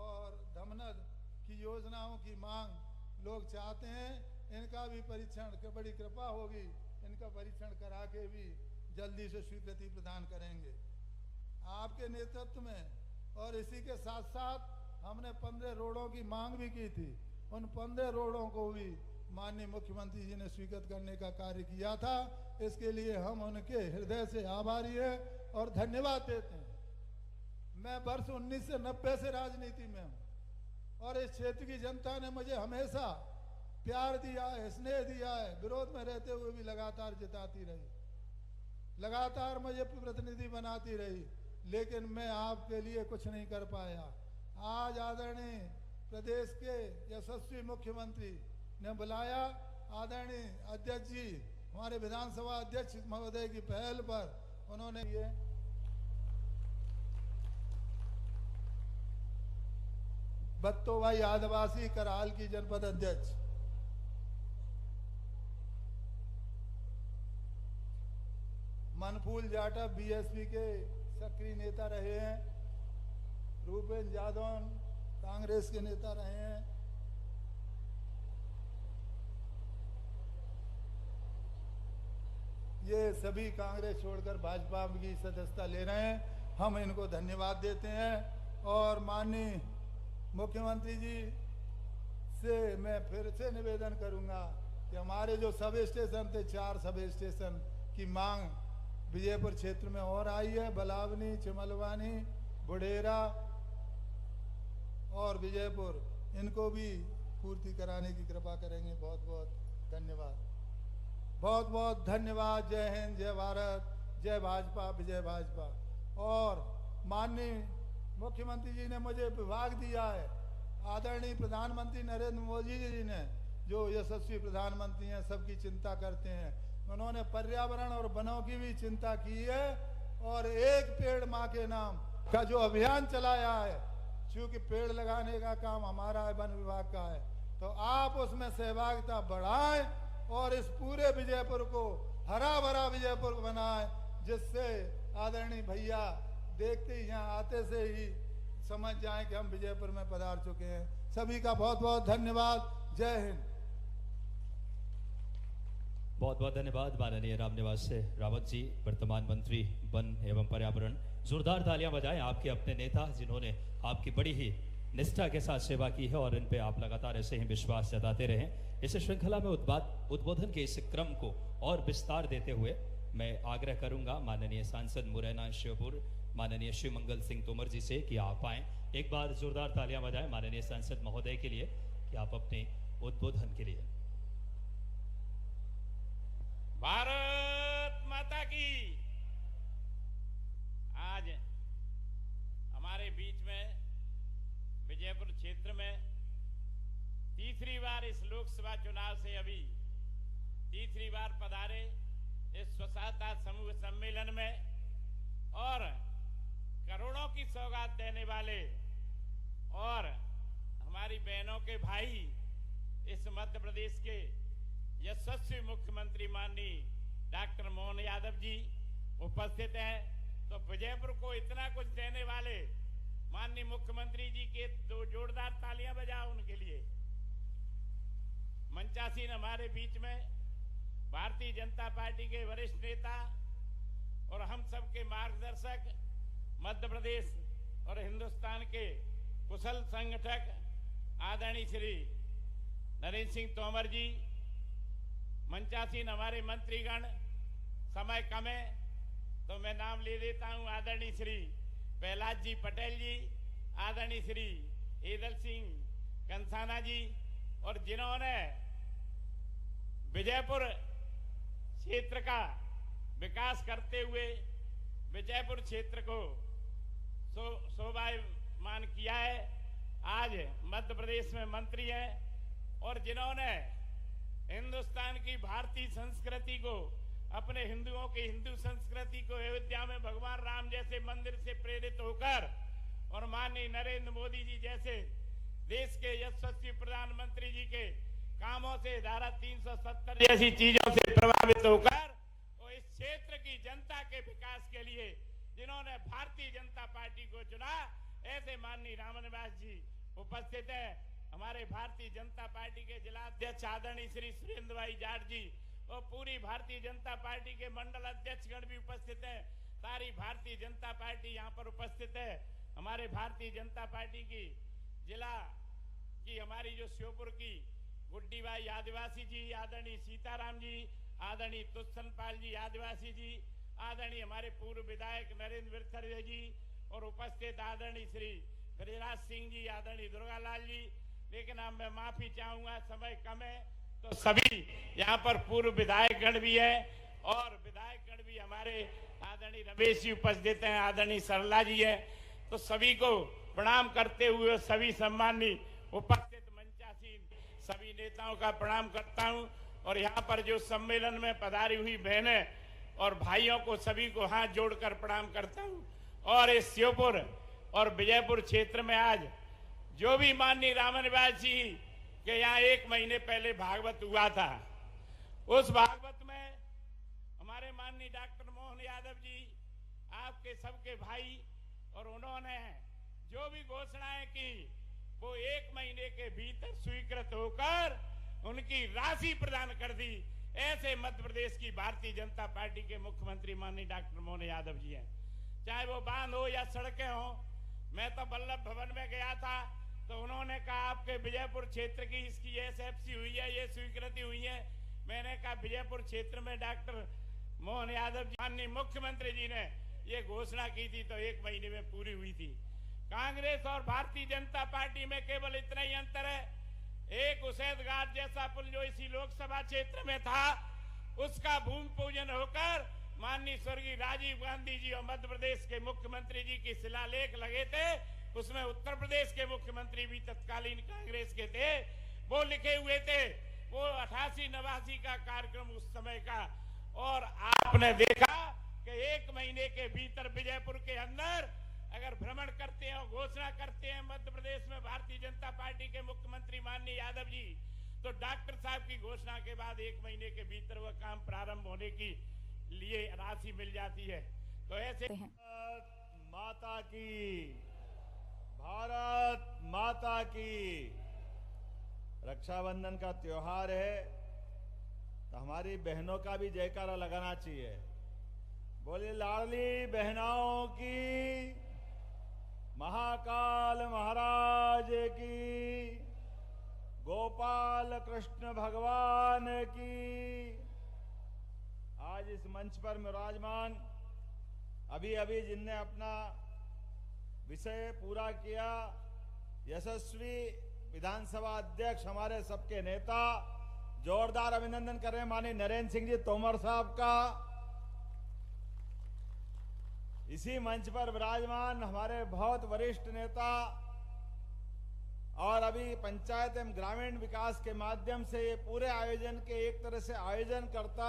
और धमनद की योजनाओं की मांग लोग चाहते हैं। इनका भी परीक्षण की बड़ी कृपा होगी, इनका परीक्षण करा के भी जल्दी से स्वीकृति प्रदान करेंगे आपके नेतृत्व में। और इसी के साथ साथ हमने 15 रोडों की मांग भी की थी। उन 15 रोडों को भी माननीय मुख्यमंत्री जी ने स्वीकृत करने का कार्य किया था। इसके लिए हम उनके हृदय से आभारी हैं और धन्यवाद देते हैं। मैं वर्ष 1990 से राजनीति में हूँ और इस क्षेत्र की जनता ने मुझे हमेशा प्यार दिया है, स्नेह दिया है, विरोध में रहते हुए भी लगातार जिताती रही, लगातार मुझे प्रतिनिधि बनाती रही, लेकिन मैं आपके लिए कुछ नहीं कर पाया। आज आदरणीय प्रदेश के यशस्वी मुख्यमंत्री ने बुलाया, आदरणीय अध्यक्ष जी हमारे विधानसभा अध्यक्ष महोदय की पहल पर उन्होंने ये बत्तोबाई आदिवासी कराल की जनपद अध्यक्ष मनफूल जाटव बीएसपी के सक्रिय नेता रहे हैं, रूपेश यादव कांग्रेस के नेता रहे हैं, ये सभी कांग्रेस छोड़कर भाजपा की सदस्यता ले रहे हैं। हम इनको धन्यवाद देते हैं और माननीय मुख्यमंत्री जी से मैं फिर से निवेदन करूंगा कि हमारे जो सब स्टेशन थे, 4 सब स्टेशन की मांग विजयपुर क्षेत्र में और आई है, बलावनी, चिमलवानी, बुढ़ेरा और विजयपुर, इनको भी पूर्ति कराने की कृपा करेंगे। बहुत बहुत धन्यवाद, बहुत बहुत धन्यवाद। जय हिंद, जय भारत, जय भाजपा, विजय भाजपा। और माननीय मुख्यमंत्री जी ने मुझे विभाग दिया है, आदरणीय प्रधानमंत्री नरेंद्र मोदी जी ने, जो यशस्वी प्रधानमंत्री हैं, सबकी चिंता करते हैं, उन्होंने पर्यावरण और वनों की भी चिंता की है और एक पेड़ माँ के नाम का जो अभियान चलाया है, क्योंकि पेड़ लगाने का काम हमारा है, वन विभाग का है, तो आप उसमें सहभागिता बढ़ाएं और इस पूरे विजयपुर को हरा भरा विजयपुर बनाएं, जिससे आदरणीय भैया देखते ही यहाँ आते से ही समझ जाएं कि हम विजयपुर में पधार चुके हैं। सभी का बहुत बहुत धन्यवाद। जय हिंद। बहुत बहुत धन्यवाद माननीय रामनिवास रावत जी, वर्तमान मंत्री वन एवं पर्यावरण। जोरदार तालियां बजाएं आपके अपने नेता जिन्होंने आपकी बड़ी ही निष्ठा के साथ सेवा की है और इन पे आप लगातार ऐसे ही विश्वास जताते रहें। इस श्रृंखला में उद्बोधन के इस क्रम को और विस्तार देते हुए मैं आग्रह करूंगा माननीय सांसद मुरैना श्योपुर माननीय श्री मंगल सिंह तोमर जी से कि आप आएं। एक बार जोरदार तालियां बजाएं माननीय सांसद महोदय के लिए कि आप अपने उद्बोधन के लिए। भारत माता की। आज हमारे बीच में विजयपुर क्षेत्र में तीसरी बार इस लोकसभा चुनाव से अभी तीसरी बार पधारे इस स्वच्छता समूह सम्मेलन में और करोड़ों की सौगात देने वाले और हमारी बहनों के भाई इस मध्य प्रदेश के यशस्वी मुख्यमंत्री माननीय डॉक्टर मोहन यादव जी उपस्थित हैं। तो विजयपुर को इतना कुछ देने वाले माननीय मुख्यमंत्री जी के 2 जोरदार तालियां बजाओ उनके लिए। मंचासीन हमारे बीच में भारतीय जनता पार्टी के वरिष्ठ नेता और हम सबके मार्गदर्शक, मध्य प्रदेश और हिंदुस्तान के कुशल संगठक आदरणीय श्री नरेंद्र सिंह तोमर जी। मंचासीन हमारे मंत्रीगण, समय कम है तो मैं नाम ले देता हूं। आदरणीय श्री प्रहलाद जी पटेल जी, आदरणीय श्री ईदल सिंह कंसाना जी, और जिन्होंने विजयपुर क्षेत्र का विकास करते हुए विजयपुर क्षेत्र को शोभायमान किया है। आज मध्य प्रदेश में मंत्री हैं और जिन्होंने हिंदुस्तान की भारतीय संस्कृति को, अपने हिंदुओं की हिंदू संस्कृति को अयोध्या में भगवान राम जैसे मंदिर से प्रेरित होकर और माननीय नरेंद्र मोदी जी जैसे देश के यशस्वी प्रधानमंत्री जी के कामों से, धारा 370 जैसी चीजों से प्रभावित होकर और इस क्षेत्र की जनता के विकास के लिए जिन्होंने भारतीय जनता ऐसे माननीय रामनिवास जी उपस्थित है। हमारे भारतीय जनता पार्टी के जिला अध्यक्ष आदरणीय श्री सुरेंद्र भाई जाट जी और पूरी भारतीय जनता पार्टी के मंडल अध्यक्षगण भी उपस्थित है। सारी भारतीय जनता पार्टी यहाँ पर उपस्थित है। हमारे भारतीय जनता पार्टी की जिला की हमारी जो श्योपुर की गुड्डी भाई आदिवासी जी, आदरणीय सीताराम जी, आदरणीय तुष्सन पाल जी आदिवासी जी, आदरणीय हमारे पूर्व विधायक नरेंद्र बिरथरे जी और उपस्थित आदरणीय श्री ब्रजराज सिंह जी, आदरणीय दुर्गालाल जी। लेकिन अब मैं माफी चाहूंगा, समय कम है, तो सभी यहाँ पर पूर्व विधायकगण भी है और विधायकगण भी हमारे आदरणीय रमेश जी उपस्थित हैं, आदरणीय सरला जी है। तो सभी को प्रणाम करते हुए सभी सम्माननीय उपस्थित मंचासीन सभी नेताओं का प्रणाम करता हूं और यहाँ पर जो सम्मेलन में पधारी हुई बहनें और भाइयों को सभी को हाथ जोड़कर प्रणाम करता हूं। और इस श्योपुर और विजयपुर क्षेत्र में आज जो भी माननीय रामनिवास जी के यहाँ 1 महीने पहले भागवत हुआ था, उस भागवत में हमारे माननीय डॉक्टर मोहन यादव जी आपके सबके भाई और उन्होंने जो भी घोषणाएं की वो 1 महीने के भीतर स्वीकृत होकर उनकी राशि प्रदान कर दी। ऐसे मध्य प्रदेश की भारतीय जनता पार्टी के मुख्यमंत्री माननीय डॉक्टर मोहन यादव जी हैं। चाहे वो बांध हो या सड़कें हो। मैं तो वल्लभ भवन में गया था तो उन्होंने कहा आपके विजयपुर क्षेत्र की इसकी एसएफसी हुई है, ये स्वीकृति हुई है। मैंने कहा विजयपुर क्षेत्र में डॉक्टर मोहन यादव जी माननीय मुख्यमंत्री जी ने ये घोषणा की थी तो 1 महीने में पूरी हुई थी। कांग्रेस और भारतीय जनता पार्टी में केवल इतना ही अंतर है, एक उसेद घाट जैसा पुल जो इसी लोकसभा क्षेत्र में था उसका भूमि पूजन होकर माननीय स्वर्गीय राजीव गांधी जी और मध्य प्रदेश के मुख्यमंत्री जी की शिलालेख लगे थे। उसमें उत्तर प्रदेश के मुख्यमंत्री भी तत्कालीन कांग्रेस के थे, वो लिखे हुए थे। वो 88-89 का कार्यक्रम उस समय का। और आपने देखा कि 1 महीने के भीतर विजयपुर के अंदर अगर भ्रमण करते हैं और घोषणा करते हैं मध्य प्रदेश में भारतीय जनता पार्टी के मुख्यमंत्री माननीय यादव जी, तो डॉक्टर साहब की घोषणा के बाद 1 महीने के भीतर वह काम प्रारंभ होने की लिए राशि मिल जाती है। तो ऐसे माता की, भारत माता की। रक्षाबंधन का त्योहार है तो हमारी बहनों का भी जयकारा लगाना चाहिए। बोले लाडली बहनों की, महाकाल महाराज की, गोपाल कृष्ण भगवान की। आज इस मंच पर विराजमान अभी अभी जिनने अपना विषय पूरा किया, यशस्वी विधानसभा अध्यक्ष हमारे सबके नेता, जोरदार अभिनंदन कर रहे हैं माननीय नरेंद्र सिंह जी तोमर साहब का। इसी मंच पर विराजमान हमारे बहुत वरिष्ठ नेता और अभी पंचायत एवं ग्रामीण विकास के माध्यम से ये पूरे आयोजन के एक तरह से आयोजन करता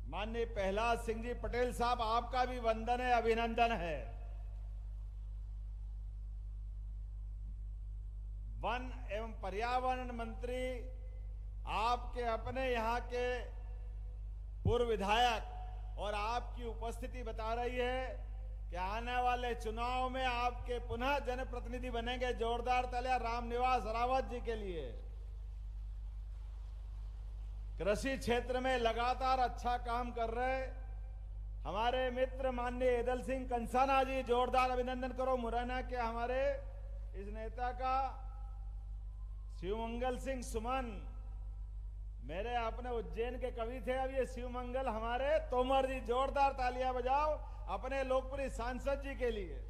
माननीय प्रहलाद सिंह जी पटेल साहब, आपका भी वंदन है, अभिनंदन है। वन एवं पर्यावरण मंत्री आपके अपने यहाँ के पूर्व विधायक और आपकी उपस्थिति बता रही है कि आने वाले चुनाव में आपके पुनः जनप्रतिनिधि बनेंगे। जोरदार तालियां रामनिवास रावत जी के लिए। कृषि क्षेत्र में लगातार अच्छा काम कर रहे हमारे मित्र माननीय ईदल सिंह कंसाना जी, जोरदार अभिनंदन करो मुरैना के हमारे इस नेता का। शिवमंगल सिंह सुमन मेरे अपने उज्जैन के कवि थे, अब ये शिवमंगल हमारे तोमर जी, जोरदार तालियां बजाओ अपने लोकप्रिय सांसद जी के लिए।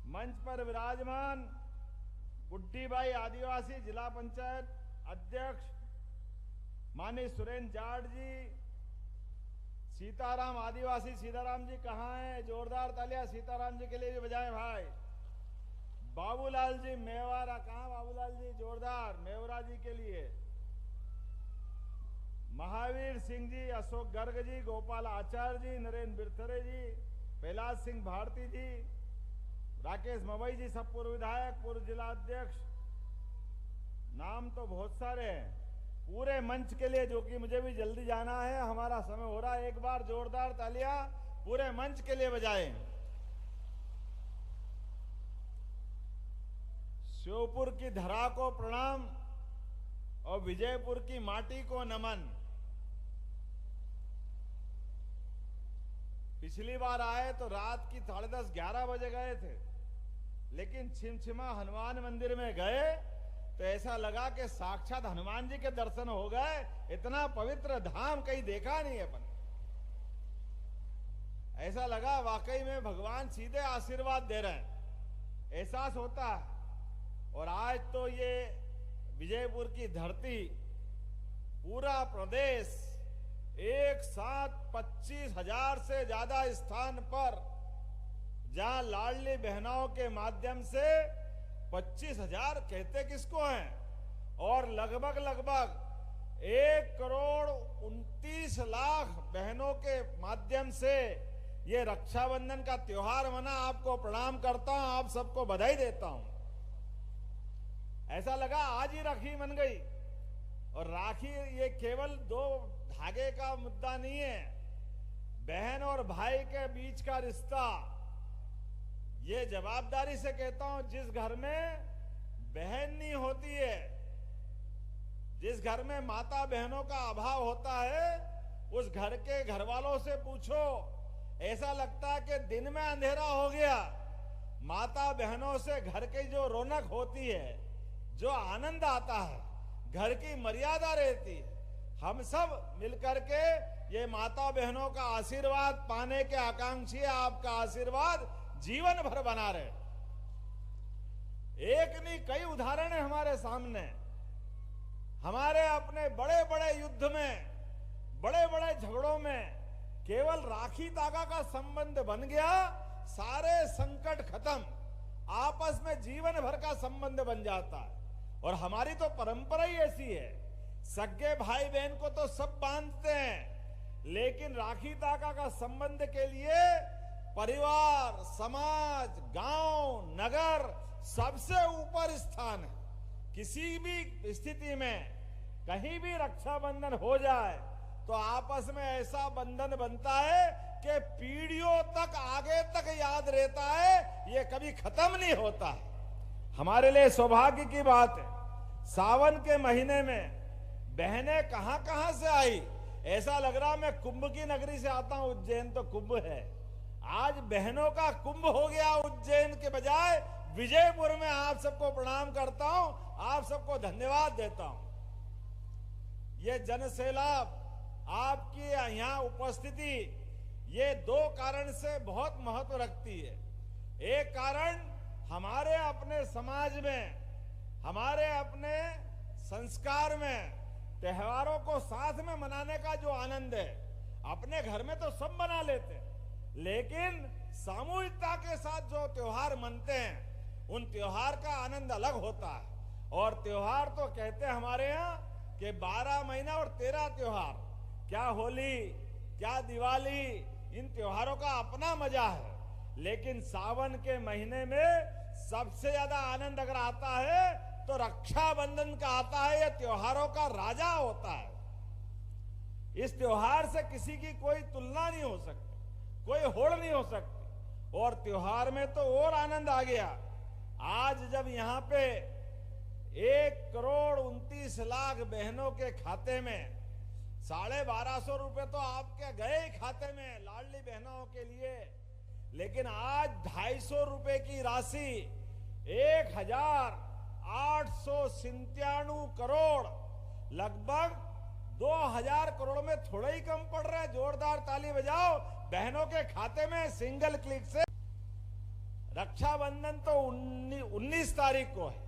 मंच पर विराजमान गुड्डी भाई आदिवासी जिला पंचायत अध्यक्ष माननीय सुरेंद्र जाट जी, सीताराम आदिवासी सीताराम जी कहाँ हैं? जोरदार तालियां सीताराम जी के लिए भी बजाएं भाई। बाबूलाल जी मेवारा, कहाँ बाबूलाल जी? जोरदार मेवरा जी के लिए। महावीर सिंह जी, अशोक गर्ग जी, गोपाल आचार्य जी, नरेंद्र बिरथरे जी, प्रहलाद सिंह भारती जी, राकेश मवई जी, सब पूर्व विधायक, पूर्व जिला अध्यक्ष। नाम तो बहुत सारे हैं। पूरे मंच के लिए, जो कि मुझे भी जल्दी जाना है, हमारा समय हो रहा है, एक बार जोरदार तालियां पूरे मंच के लिए बजाएं। श्योपुर की धरा को प्रणाम और विजयपुर की माटी को नमन। पिछली बार आए तो रात की 10:30-11 बजे गए थे, लेकिन छिमछिमा हनुमान मंदिर में गए तो ऐसा लगा कि साक्षात हनुमान जी के दर्शन हो गए। इतना पवित्र धाम कहीं देखा नहीं अपन। ऐसा लगा वाकई में भगवान सीधे आशीर्वाद दे रहे हैं, एहसास होता है। और आज तो ये विजयपुर की धरती, पूरा प्रदेश एक साथ 25,000 से ज्यादा स्थान पर, जहां लाडली बहनों के माध्यम से 25,000 कहते किसको हैं, और लगभग 1,29,00,000 बहनों के माध्यम से ये रक्षाबंधन का त्योहार मना। आपको प्रणाम करता हूं, आप सबको बधाई देता हूं। ऐसा लगा आज ही राखी बन गई। और राखी ये केवल 2 धागे का मुद्दा नहीं है, बहन और भाई के बीच का रिश्ता। ये जवाबदारी से कहता हूं, जिस घर में बहन नहीं होती है, जिस घर में माता बहनों का अभाव होता है, उस घर के घर वालों से पूछो, ऐसा लगता है कि दिन में अंधेरा हो गया। माता बहनों से घर की जो रौनक होती है, जो आनंद आता है, घर की मर्यादा रहती है। हम सब मिलकर के ये माता बहनों का आशीर्वाद पाने के आकांक्षी है। आपका आशीर्वाद जीवन भर बना रहे। एक नहीं कई उदाहरण है हमारे सामने। हमारे अपने बड़े बड़े युद्ध में, बड़े बड़े झगड़ों में केवल राखी धागा का संबंध बन गया, सारे संकट खत्म, आपस में जीवन भर का संबंध बन जाता है। और हमारी तो परंपरा ही ऐसी है, सगे भाई बहन को तो सब बांधते हैं, लेकिन राखी धागा का संबंध के लिए परिवार, समाज, गांव, नगर सबसे ऊपर स्थान है। किसी भी स्थिति में कहीं भी रक्षाबंधन हो जाए तो आपस में ऐसा बंधन बनता है कि पीढ़ियों तक, आगे तक याद रहता है, ये कभी खत्म नहीं होता है। हमारे लिए सौभाग्य की बात है, सावन के महीने में बहनें कहां कहां से आई। ऐसा लग रहा मैं कुंभ की नगरी से आता हूं, उज्जैन तो कुंभ है। आज बहनों का कुंभ हो गया उज्जैन के बजाय विजयपुर में। आप सबको प्रणाम करता हूं, आप सबको धन्यवाद देता हूं। ये जनसैलाब, आपकी यहां उपस्थिति, ये 2 कारण से बहुत महत्व रखती है। एक कारण हमारे अपने समाज में, हमारे अपने संस्कार में त्योहारों को साथ में मनाने का जो आनंद है, अपने घर में तो सब मना लेते हैं, लेकिन सामूहिकता के साथ जो त्योहार मनते हैं, उन त्योहार का आनंद अलग होता है। और त्योहार तो कहते हैं हमारे यहाँ कि 12 महीना और 13 त्योहार, क्या होली, क्या दिवाली, इन त्योहारों का अपना मजा है। लेकिन सावन के महीने में सबसे ज्यादा आनंद अगर आता है तो रक्षाबंधन का आता है। यह त्योहारों का राजा होता है। इस त्योहार से किसी की कोई तुलना नहीं हो सकती, कोई होड़ नहीं हो सकती। और त्योहार में तो और आनंद आ गया। आज जब यहाँ पे 1,29,00,000 बहनों के खाते में 1250 रुपए तो आपके गए खाते में लाडली बहनों के लिए, लेकिन आज 250 रुपए की राशि 1,897 करोड़, लगभग 2,000 करोड़ में थोड़ा ही कम पड़ रहा है। जोरदार ताली बजाओ बहनों के खाते में सिंगल क्लिक से। रक्षाबंधन तो 19 तारीख को है,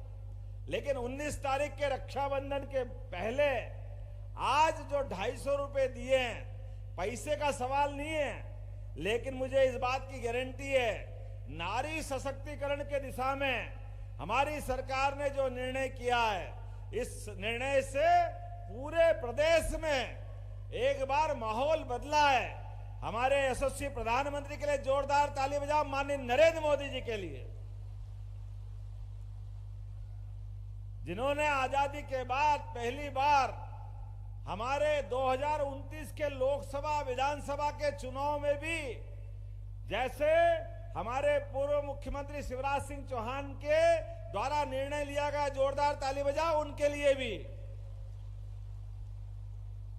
लेकिन 19 तारीख के रक्षाबंधन के पहले आज जो 250 रुपए दिए हैं, पैसे का सवाल नहीं है, लेकिन मुझे इस बात की गारंटी है, नारी सशक्तिकरण के दिशा में हमारी सरकार ने जो निर्णय किया है, इस निर्णय से पूरे प्रदेश में एक बार माहौल बदला है। हमारे यशस्वी प्रधानमंत्री के लिए जोरदार ताली बजाओ, माननीय नरेंद्र मोदी जी के लिए, जिन्होंने आजादी के बाद पहली बार हमारे 2029 के लोकसभा विधानसभा के चुनाव में भी, जैसे हमारे पूर्व मुख्यमंत्री शिवराज सिंह चौहान के द्वारा निर्णय लिया गया, जोरदार ताली बजाओ उनके लिए भी।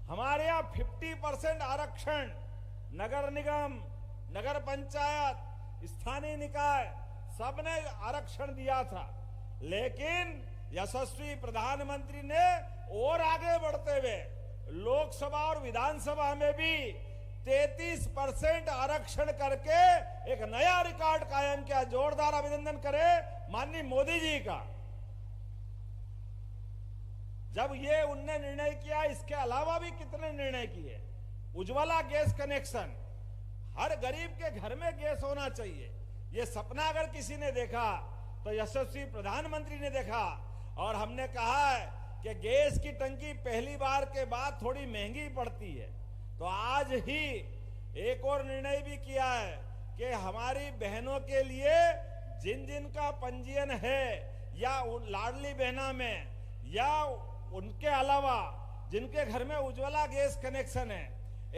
हमारे यहाँ 50% आरक्षण नगर निगम, नगर पंचायत, स्थानीय निकाय सबने आरक्षण दिया था, लेकिन यशस्वी प्रधानमंत्री ने और आगे बढ़ते हुए लोकसभा और विधानसभा में भी 33% आरक्षण करके एक नया रिकॉर्ड कायम किया। जोरदार अभिनंदन करें माननीय मोदी जी का। जब ये उनने निर्णय किया, इसके अलावा भी कितने निर्णय किए। उज्ज्वला गैस कनेक्शन, हर गरीब के घर में गैस होना चाहिए, ये सपना अगर किसी ने देखा तो यशस्वी प्रधानमंत्री ने देखा। और हमने कहा है कि गैस की टंकी पहली बार के बाद थोड़ी महंगी पड़ती है, तो आज ही एक और निर्णय भी किया है कि हमारी बहनों के लिए जिन जिन का पंजीयन है या लाडली बहना में या उनके अलावा जिनके घर में उज्ज्वला गैस कनेक्शन है,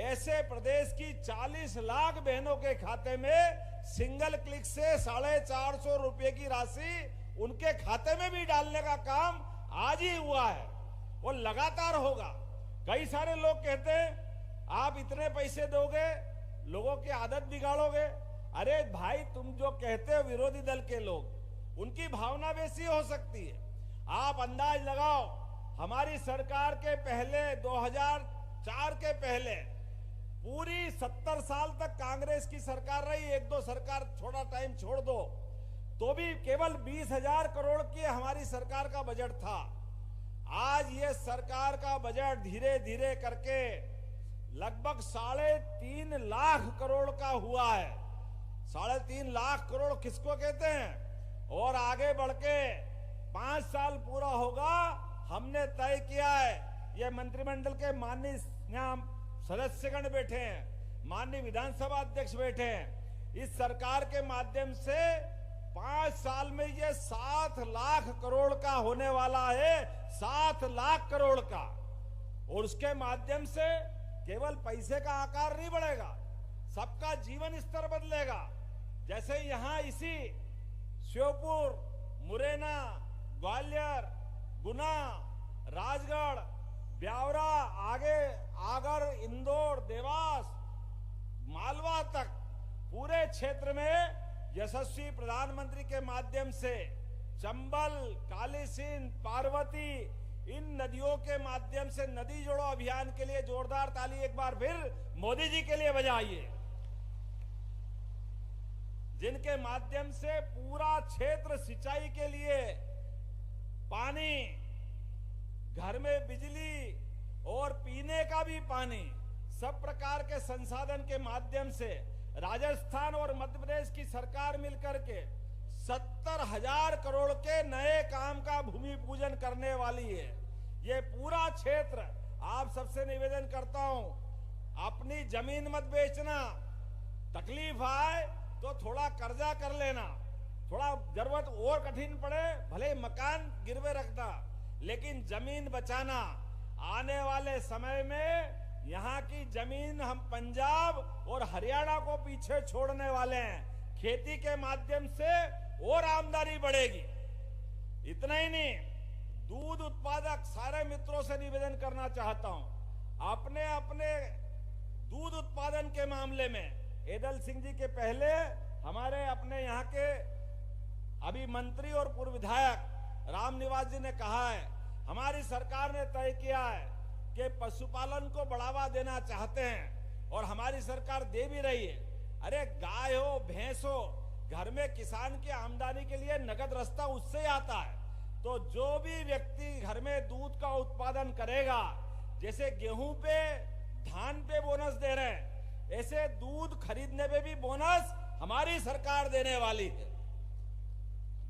ऐसे प्रदेश की 40 लाख बहनों के खाते में सिंगल क्लिक से 450 रुपए की राशि उनके खाते में भी डालने का काम आज ही हुआ है, वो लगातार होगा। कई सारे लोग कहते हैं आप इतने पैसे दोगे, लोगों की आदत बिगाड़ोगे। अरे भाई, तुम जो कहते हो विरोधी दल के लोग, उनकी भावना वैसी हो सकती है। आप अंदाज लगाओ, हमारी सरकार के पहले 2004 के पहले पूरी 70 साल तक कांग्रेस की सरकार रही, एक दो सरकार थोड़ा टाइम छोड़ दो, तो भी केवल 20,000 करोड़ की हमारी सरकार का बजट था। आज ये सरकार का बजट धीरे धीरे करके लगभग 3.5 लाख करोड़ का हुआ है। 3.5 लाख करोड़ किसको कहते हैं? और आगे बढ़ के 5 साल पूरा होगा, हमने तय किया है। ये मंत्रिमंडल के माननीय यहाँ सदस्यगण बैठे हैं, माननीय विधानसभा अध्यक्ष बैठे हैं, इस सरकार के माध्यम से 5 साल में ये 7 लाख करोड़ का होने वाला है, 7 लाख करोड़ का। और उसके माध्यम से केवल पैसे का आकार नहीं बढ़ेगा, सबका जीवन स्तर बदलेगा। जैसे यहां इसी श्योपुर, मुरैना, ग्वालियर, गुना, राजगढ़, ब्यावरा, आगे आगर, इंदौर, देवास, मालवा तक पूरे क्षेत्र में यशस्वी प्रधानमंत्री के माध्यम से चंबल, काली सिंध, पार्वती, इन नदियों के माध्यम से नदी जोड़ो अभियान के लिए जोरदार ताली एक बार फिर मोदी जी के लिए बजाइए, जिनके माध्यम से पूरा क्षेत्र सिंचाई के लिए पानी, घर में बिजली और पीने का भी पानी, सब प्रकार के संसाधन के माध्यम से राजस्थान और मध्य प्रदेश की सरकार मिलकर के 70,000 करोड़ के नए काम का भूमि पूजन करने वाली है। ये पूरा क्षेत्र, आप सबसे निवेदन करता हूं, अपनी जमीन मत बेचना, तकलीफ आए तो थोड़ा कर्जा कर लेना, थोड़ा जरूरत और कठिन पड़े भले मकान गिरवे रखना, लेकिन जमीन बचाना। आने वाले समय में यहाँ की जमीन हम पंजाब और हरियाणा को पीछे छोड़ने वाले हैं। खेती के माध्यम से और आमदनी बढ़ेगी। इतना ही नहीं, दूध उत्पादक सारे मित्रों से निवेदन करना चाहता हूं, अपने अपने दूध उत्पादन के मामले में एदल सिंह जी के पहले हमारे अपने यहाँ के अभी मंत्री और पूर्व विधायक रामनिवास जी ने कहा है, हमारी सरकार ने तय किया है कि पशुपालन को बढ़ावा देना चाहते हैं और हमारी सरकार दे भी रही है। अरे गाय हो, भैंस हो, घर में किसान की आमदनी के लिए नगद रास्ता उससे आता है। तो जो भी व्यक्ति घर में दूध का उत्पादन करेगा, जैसे गेहूं पे, धान पे बोनस दे रहे हैं, ऐसे दूध खरीदने पे भी बोनस हमारी सरकार देने वाली है।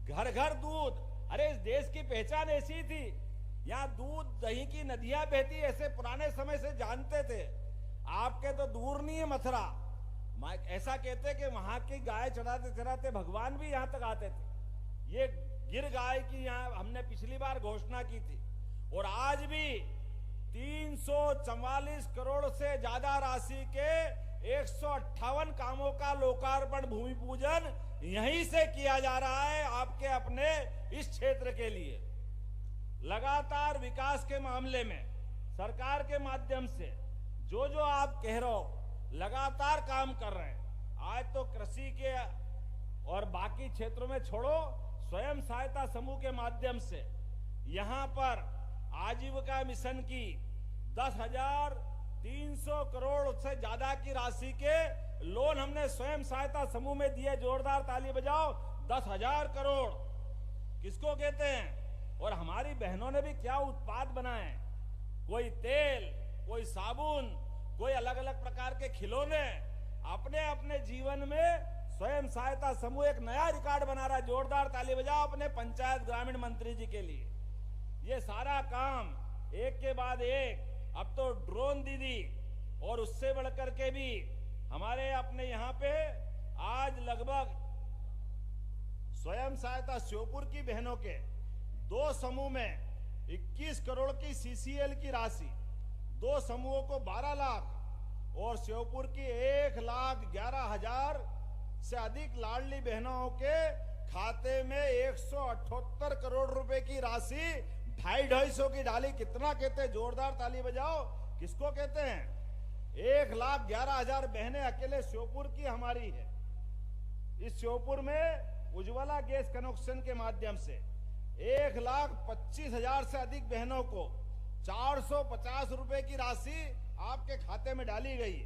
घर घर दूध, अरे इस देश की पहचान ऐसी थी, यहाँ दूध दही की नदियां बहती, ऐसे पुराने समय से जानते थे। आपके तो दूर नहीं है मथुरा, ऐसा कहते कि वहां की गाय चढ़ाते चढ़ाते भगवान भी यहां तक आते थे। ये गिर गाय की यहाँ हमने पिछली बार घोषणा की थी, और आज भी 344 करोड़ से ज्यादा राशि के 158 कामों का लोकार्पण, भूमि पूजन यहीं से किया जा रहा है आपके अपने इस क्षेत्र के लिए। लगातार विकास के मामले में सरकार के माध्यम से जो आप कह रहे हो लगातार काम कर रहे हैं। आज तो कृषि के और बाकी क्षेत्रों में छोड़ो, स्वयं सहायता समूह के माध्यम से यहां पर आजीविका मिशन की 10,300 करोड़ से ज्यादा की राशि के लोन हमने स्वयं सहायता समूह में दिए। जोरदार ताली बजाओ। 10,000 करोड़ किसको कहते हैं? और हमारी बहनों ने भी क्या उत्पाद बनाए, कोई तेल, कोई साबुन, कोई अलग अलग प्रकार के खिलौने। अपने अपने जीवन में स्वयं सहायता समूह एक नया रिकॉर्ड बना रहा है। जोरदार ताली बजाओ अपने पंचायत ग्रामीण मंत्री जी के लिए। ये सारा काम एक के बाद एक, अब तो ड्रोन दीदी और उससे बढ़कर के भी हमारे अपने यहाँ पे आज लगभग स्वयं सहायता श्योपुर की बहनों के 2 समूह में 21 करोड़ की सीसीएल की राशि, 2 समूहों को 12 लाख और श्योपुर की 1,11,000 से अधिक लाडली बहनों के खाते में 178 करोड़ रुपए की राशि 250 की डाली। कितना कहते हैं? जोरदार ताली बजाओ। किसको कहते हैं? 1,11,000 बहनें अकेले श्योपुर की हमारी है। इस श्योपुर में उज्ज्वला गैस कनेक्शन के माध्यम से 1,25,000 से अधिक बहनों को 450 रुपए की राशि आपके खाते में डाली गई।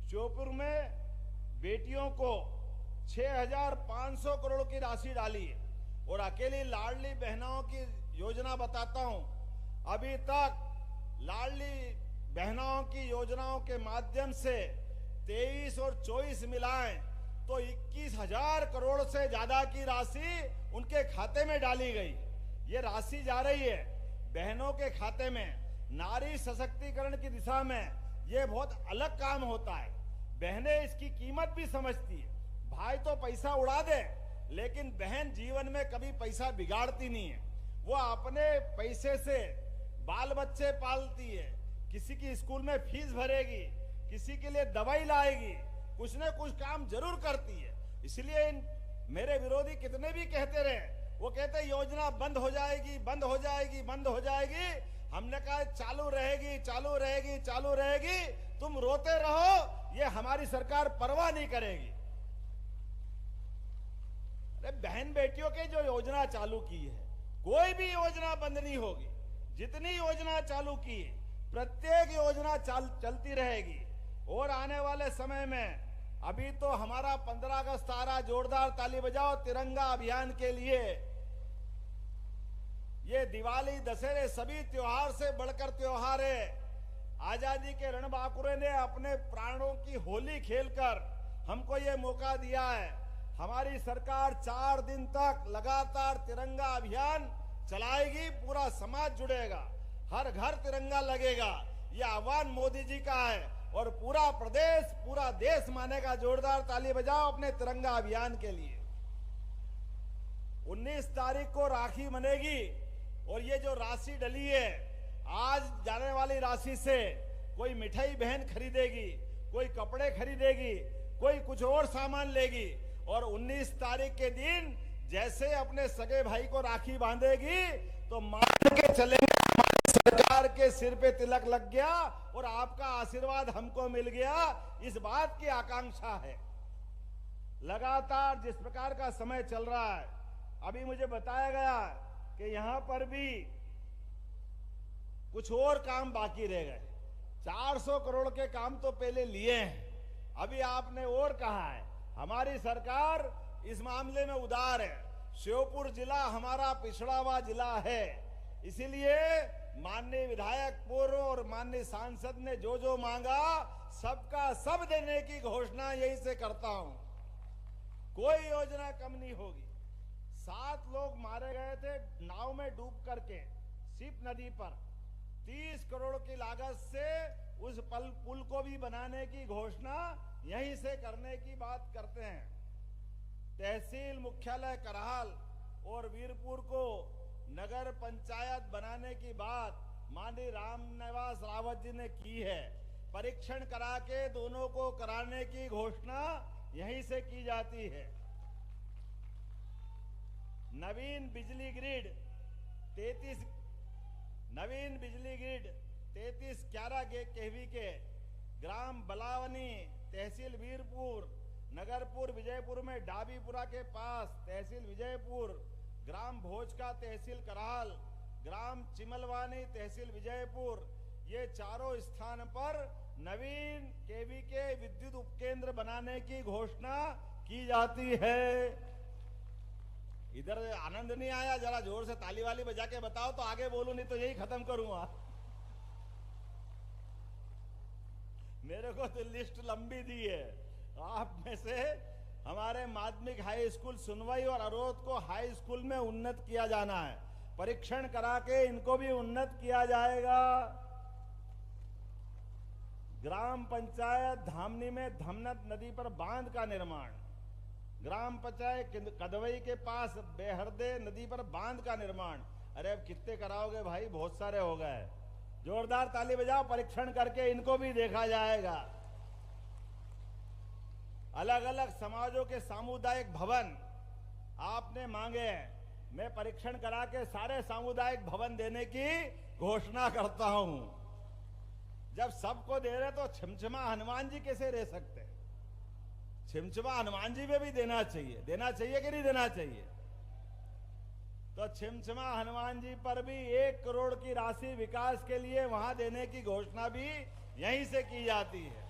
श्योपुर में बेटियों को 6,500 करोड़ की राशि डाली है। और अकेली लाडली बहनों की योजना बताता हूं, अभी तक लाडली बहनों की योजनाओं के माध्यम से 23 और 24 मिलाएं तो 21,000 करोड़ से ज्यादा की राशि उनके खाते में डाली गई। ये राशि जा रही है बहनों के खाते में। नारी सशक्तिकरण की दिशा में ये बहुत अलग काम होता है। बहनें इसकी कीमत भी समझती है। भाई तो पैसा उड़ा दे, लेकिन बहन जीवन में कभी पैसा बिगाड़ती नहीं है। वो अपने पैसे से बाल बच्चे पालती है, किसी की स्कूल में फीस भरेगी, किसी के लिए दवाई लाएगी, कुछ न कुछ काम जरूर करती है। इसलिए मेरे विरोधी कितने भी कहते रहे, वो कहते योजना बंद हो जाएगी, बंद हो जाएगी, बंद हो जाएगी। हमने कहा चालू रहेगी, चालू रहेगी, चालू रहेगी। तुम रोते रहो, ये हमारी सरकार परवाह नहीं करेगी। अरे बहन बेटियों के जो योजना चालू की है, कोई भी योजना बंद नहीं होगी। जितनी योजना चालू की है, प्रत्येक योजना चलती रहेगी। और आने वाले समय में अभी तो हमारा 15 अगस्त आ रहा, जोरदार ताली बजाओ तिरंगा अभियान के लिए। ये दिवाली, दशहरे सभी त्योहार से बढ़कर त्योहार है। आजादी के रणबांकुरे ने अपने प्राणों की होली खेलकर हमको ये मौका दिया है। हमारी सरकार 4 दिन तक लगातार तिरंगा अभियान चलाएगी। पूरा समाज जुड़ेगा, हर घर तिरंगा लगेगा। ये आह्वान मोदी जी का है और पूरा प्रदेश, पूरा देश मानेगा। जोरदार ताली बजाओ अपने तिरंगा अभियान के लिए। 19 तारीख को राखी बनेगी और ये जो राशि डली है, आज जाने वाली राशि से कोई मिठाई बहन खरीदेगी, कोई कपड़े खरीदेगी, कोई कुछ और सामान लेगी। और 19 तारीख के दिन जैसे अपने सगे भाई को राखी बांधेगी तो मान के चलेंगे हमारी सरकार के सिर पे तिलक लग गया और आपका आशीर्वाद हमको मिल गया। इस बात की आकांक्षा है। लगातार जिस प्रकार का समय चल रहा है, अभी मुझे बताया गया कि यहां पर भी कुछ और काम बाकी रह गए। 400 करोड़ के काम तो पहले लिए हैं, अभी आपने और कहा है। हमारी सरकार इस मामले में उदार है। श्योपुर जिला हमारा पिछड़ा हुआ जिला है, इसीलिए माननीय विधायक पूर्व और माननीय सांसद ने जो जो मांगा सबका सब देने की घोषणा यहीं से करता हूं। कोई योजना कम नहीं होगी। 7 लोग मारे गए थे नाव में डूब करके सीप नदी पर। 30 करोड़ की लागत से उस पुल को भी बनाने की घोषणा यहीं से करने की बात करते हैं। तहसील मुख्यालय करहाल और वीरपुर को नगर पंचायत बनाने की बात माननीय रामनिवास रावत जी ने की है। परीक्षण करा के दोनों को कराने की घोषणा यहीं से की जाती है। नवीन बिजली ग्रिड 33 11 केवी के ग्राम बलावनी तहसील वीरपुर नगरपुर विजयपुर में डाबीपुरा के पास तहसील विजयपुर, ग्राम भोजका तहसील कराल, ग्राम चिमलवानी तहसील विजयपुर, ये चारों स्थान पर नवीन केवी के विद्युत उपकेंद्र बनाने की घोषणा की जाती है। इधर आनंद नहीं आया? जरा जोर से ताली वाली बजा के बताओ तो आगे बोलूं, नहीं तो यही खत्म करूंगा। मेरे को तो लिस्ट लंबी दी है। आप में से हमारे माध्यमिक हाई स्कूल सुनवाई और अरोध को हाई स्कूल में उन्नत किया जाना है। परीक्षण करा के इनको भी उन्नत किया जाएगा। ग्राम पंचायत धामनी में धमनत नदी पर बांध का निर्माण, ग्राम पंचायत कदवई के पास बेहरदे नदी पर बांध का निर्माण। अरे अब कितने कराओगे भाई, बहुत सारे हो गए। जोरदार ताली बजाओ, परीक्षण करके इनको भी देखा जाएगा। अलग अलग समाजों के सामुदायिक भवन आपने मांगे हैं, मैं परीक्षण करा के सारे सामुदायिक भवन देने की घोषणा करता हूं। जब सबको दे रहे तो छिमछिमा हनुमान जी कैसे रह सकते? छिमछिमा हनुमान जी में भी देना चाहिए कि नहीं देना चाहिए? तो छिमछिमा हनुमान जी पर भी 1 करोड़ की राशि विकास के लिए वहां देने की घोषणा भी यहीं से की जाती है।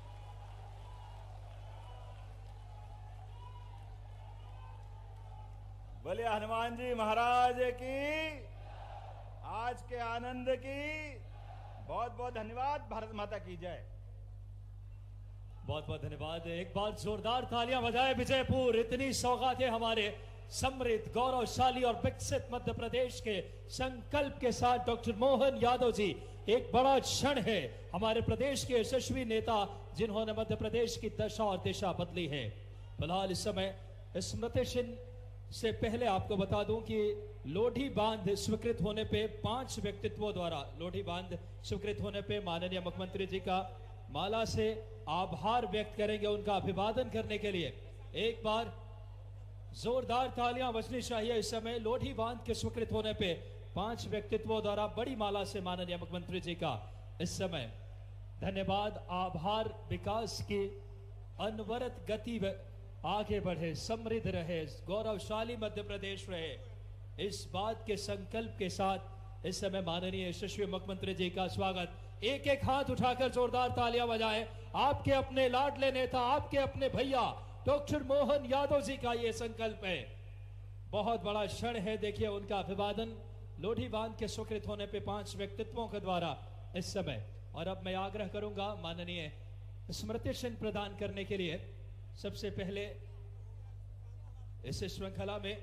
बोले हनुमान जी महाराज की, आज के आनंद की बहुत बहुत धन्यवाद। भारत माता की जय। बहुत बहुत धन्यवाद। एक बार जोरदार तालियां बजाए विजयपुर। इतनी सौगातें हमारे समृद्ध गौरवशाली और विकसित मध्य प्रदेश के संकल्प के साथ डॉक्टर मोहन यादव जी, एक बड़ा क्षण है हमारे प्रदेश के यशस्वी नेता जिन्होंने मध्य प्रदेश की दशा और दिशा बदली है। फिलहाल इस समय स्मृति चिन्ह से पहले आपको बता दूं कि लोधी बांध स्वीकृत होने पे 5 व्यक्तित्वों द्वारा लोधी बांध स्वीकृत होने पे माननीय मुख्यमंत्री जी का माला से आभार व्यक्त करेंगे। उनका अभिवादन करने के लिए एक बार जोरदार तालियां बजनी चाहिए। इस समय लोधी बांध के स्वीकृत होने पे 5 व्यक्तित्वों द्वारा बड़ी माला से माननीय मुख्यमंत्री जी का इस समय धन्यवाद, आभार। विकास की अनवरत गति आगे बढ़े, समृद्ध रहे, गौरवशाली मध्य प्रदेश रहे, इस बात के संकल्प के साथ इस समय माननीय यशस्वी मुख्यमंत्री जी का स्वागत। एक एक हाथ उठाकर जोरदार तालियां बजाएं। आपके अपने लाडले नेता, आपके अपने भैया डॉक्टर मोहन यादव जी का ये संकल्प है। बहुत बड़ा क्षण है। देखिए उनका अभिवादन लोधी बांध के स्वीकृत होने पे 5 व्यक्तित्वों के द्वारा इस समय। और अब मैं आग्रह करूंगा माननीय स्मृति चिन्ह प्रदान करने के लिए। सबसे पहले इस श्रृंखला में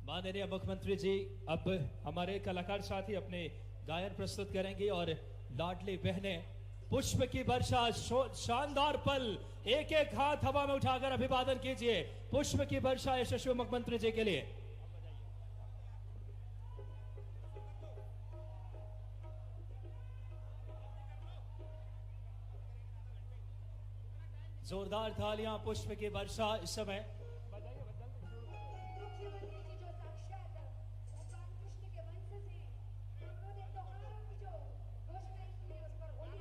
माननीय मुख्यमंत्री जी अब हमारे कलाकार साथी अपने गायन प्रस्तुत करेंगे और लाडली बहनें पुष्प की वर्षा, शानदार पल। एक एक हाथ हवा में उठाकर अभिवादन कीजिए। पुष्प की वर्षा यशस्वी मुख्यमंत्री जी के लिए। जोरदार तालियां, पुष्प की वर्षा इस समय। मुख्यमंत्री जी जो साक्षात भगवान कृष्ण के वंश से, उन्होंने त्योहारों की जो घोषणा की है उस पर होली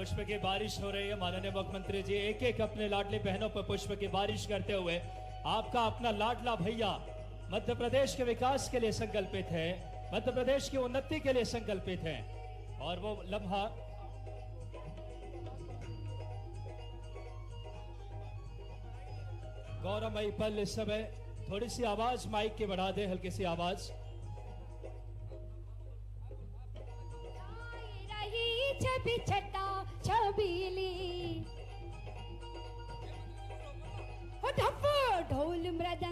पुष्प की बारिश हो रही है। माननीय मुख्यमंत्री जी एक एक अपने लाडली बहनों पर पुष्प की बारिश करते हुए आपका अपना लाडला भैया मध्य प्रदेश के विकास के लिए संकल्पित है, मध्य प्रदेश की उन्नति के लिए संकल्पित है। और वो लम्हा गौरवमयी पल इस समय। थोड़ी सी आवाज माइक की बढ़ा दे, हल्की सी आवाज। रही छवि छटा छबीली ढोल मृदंग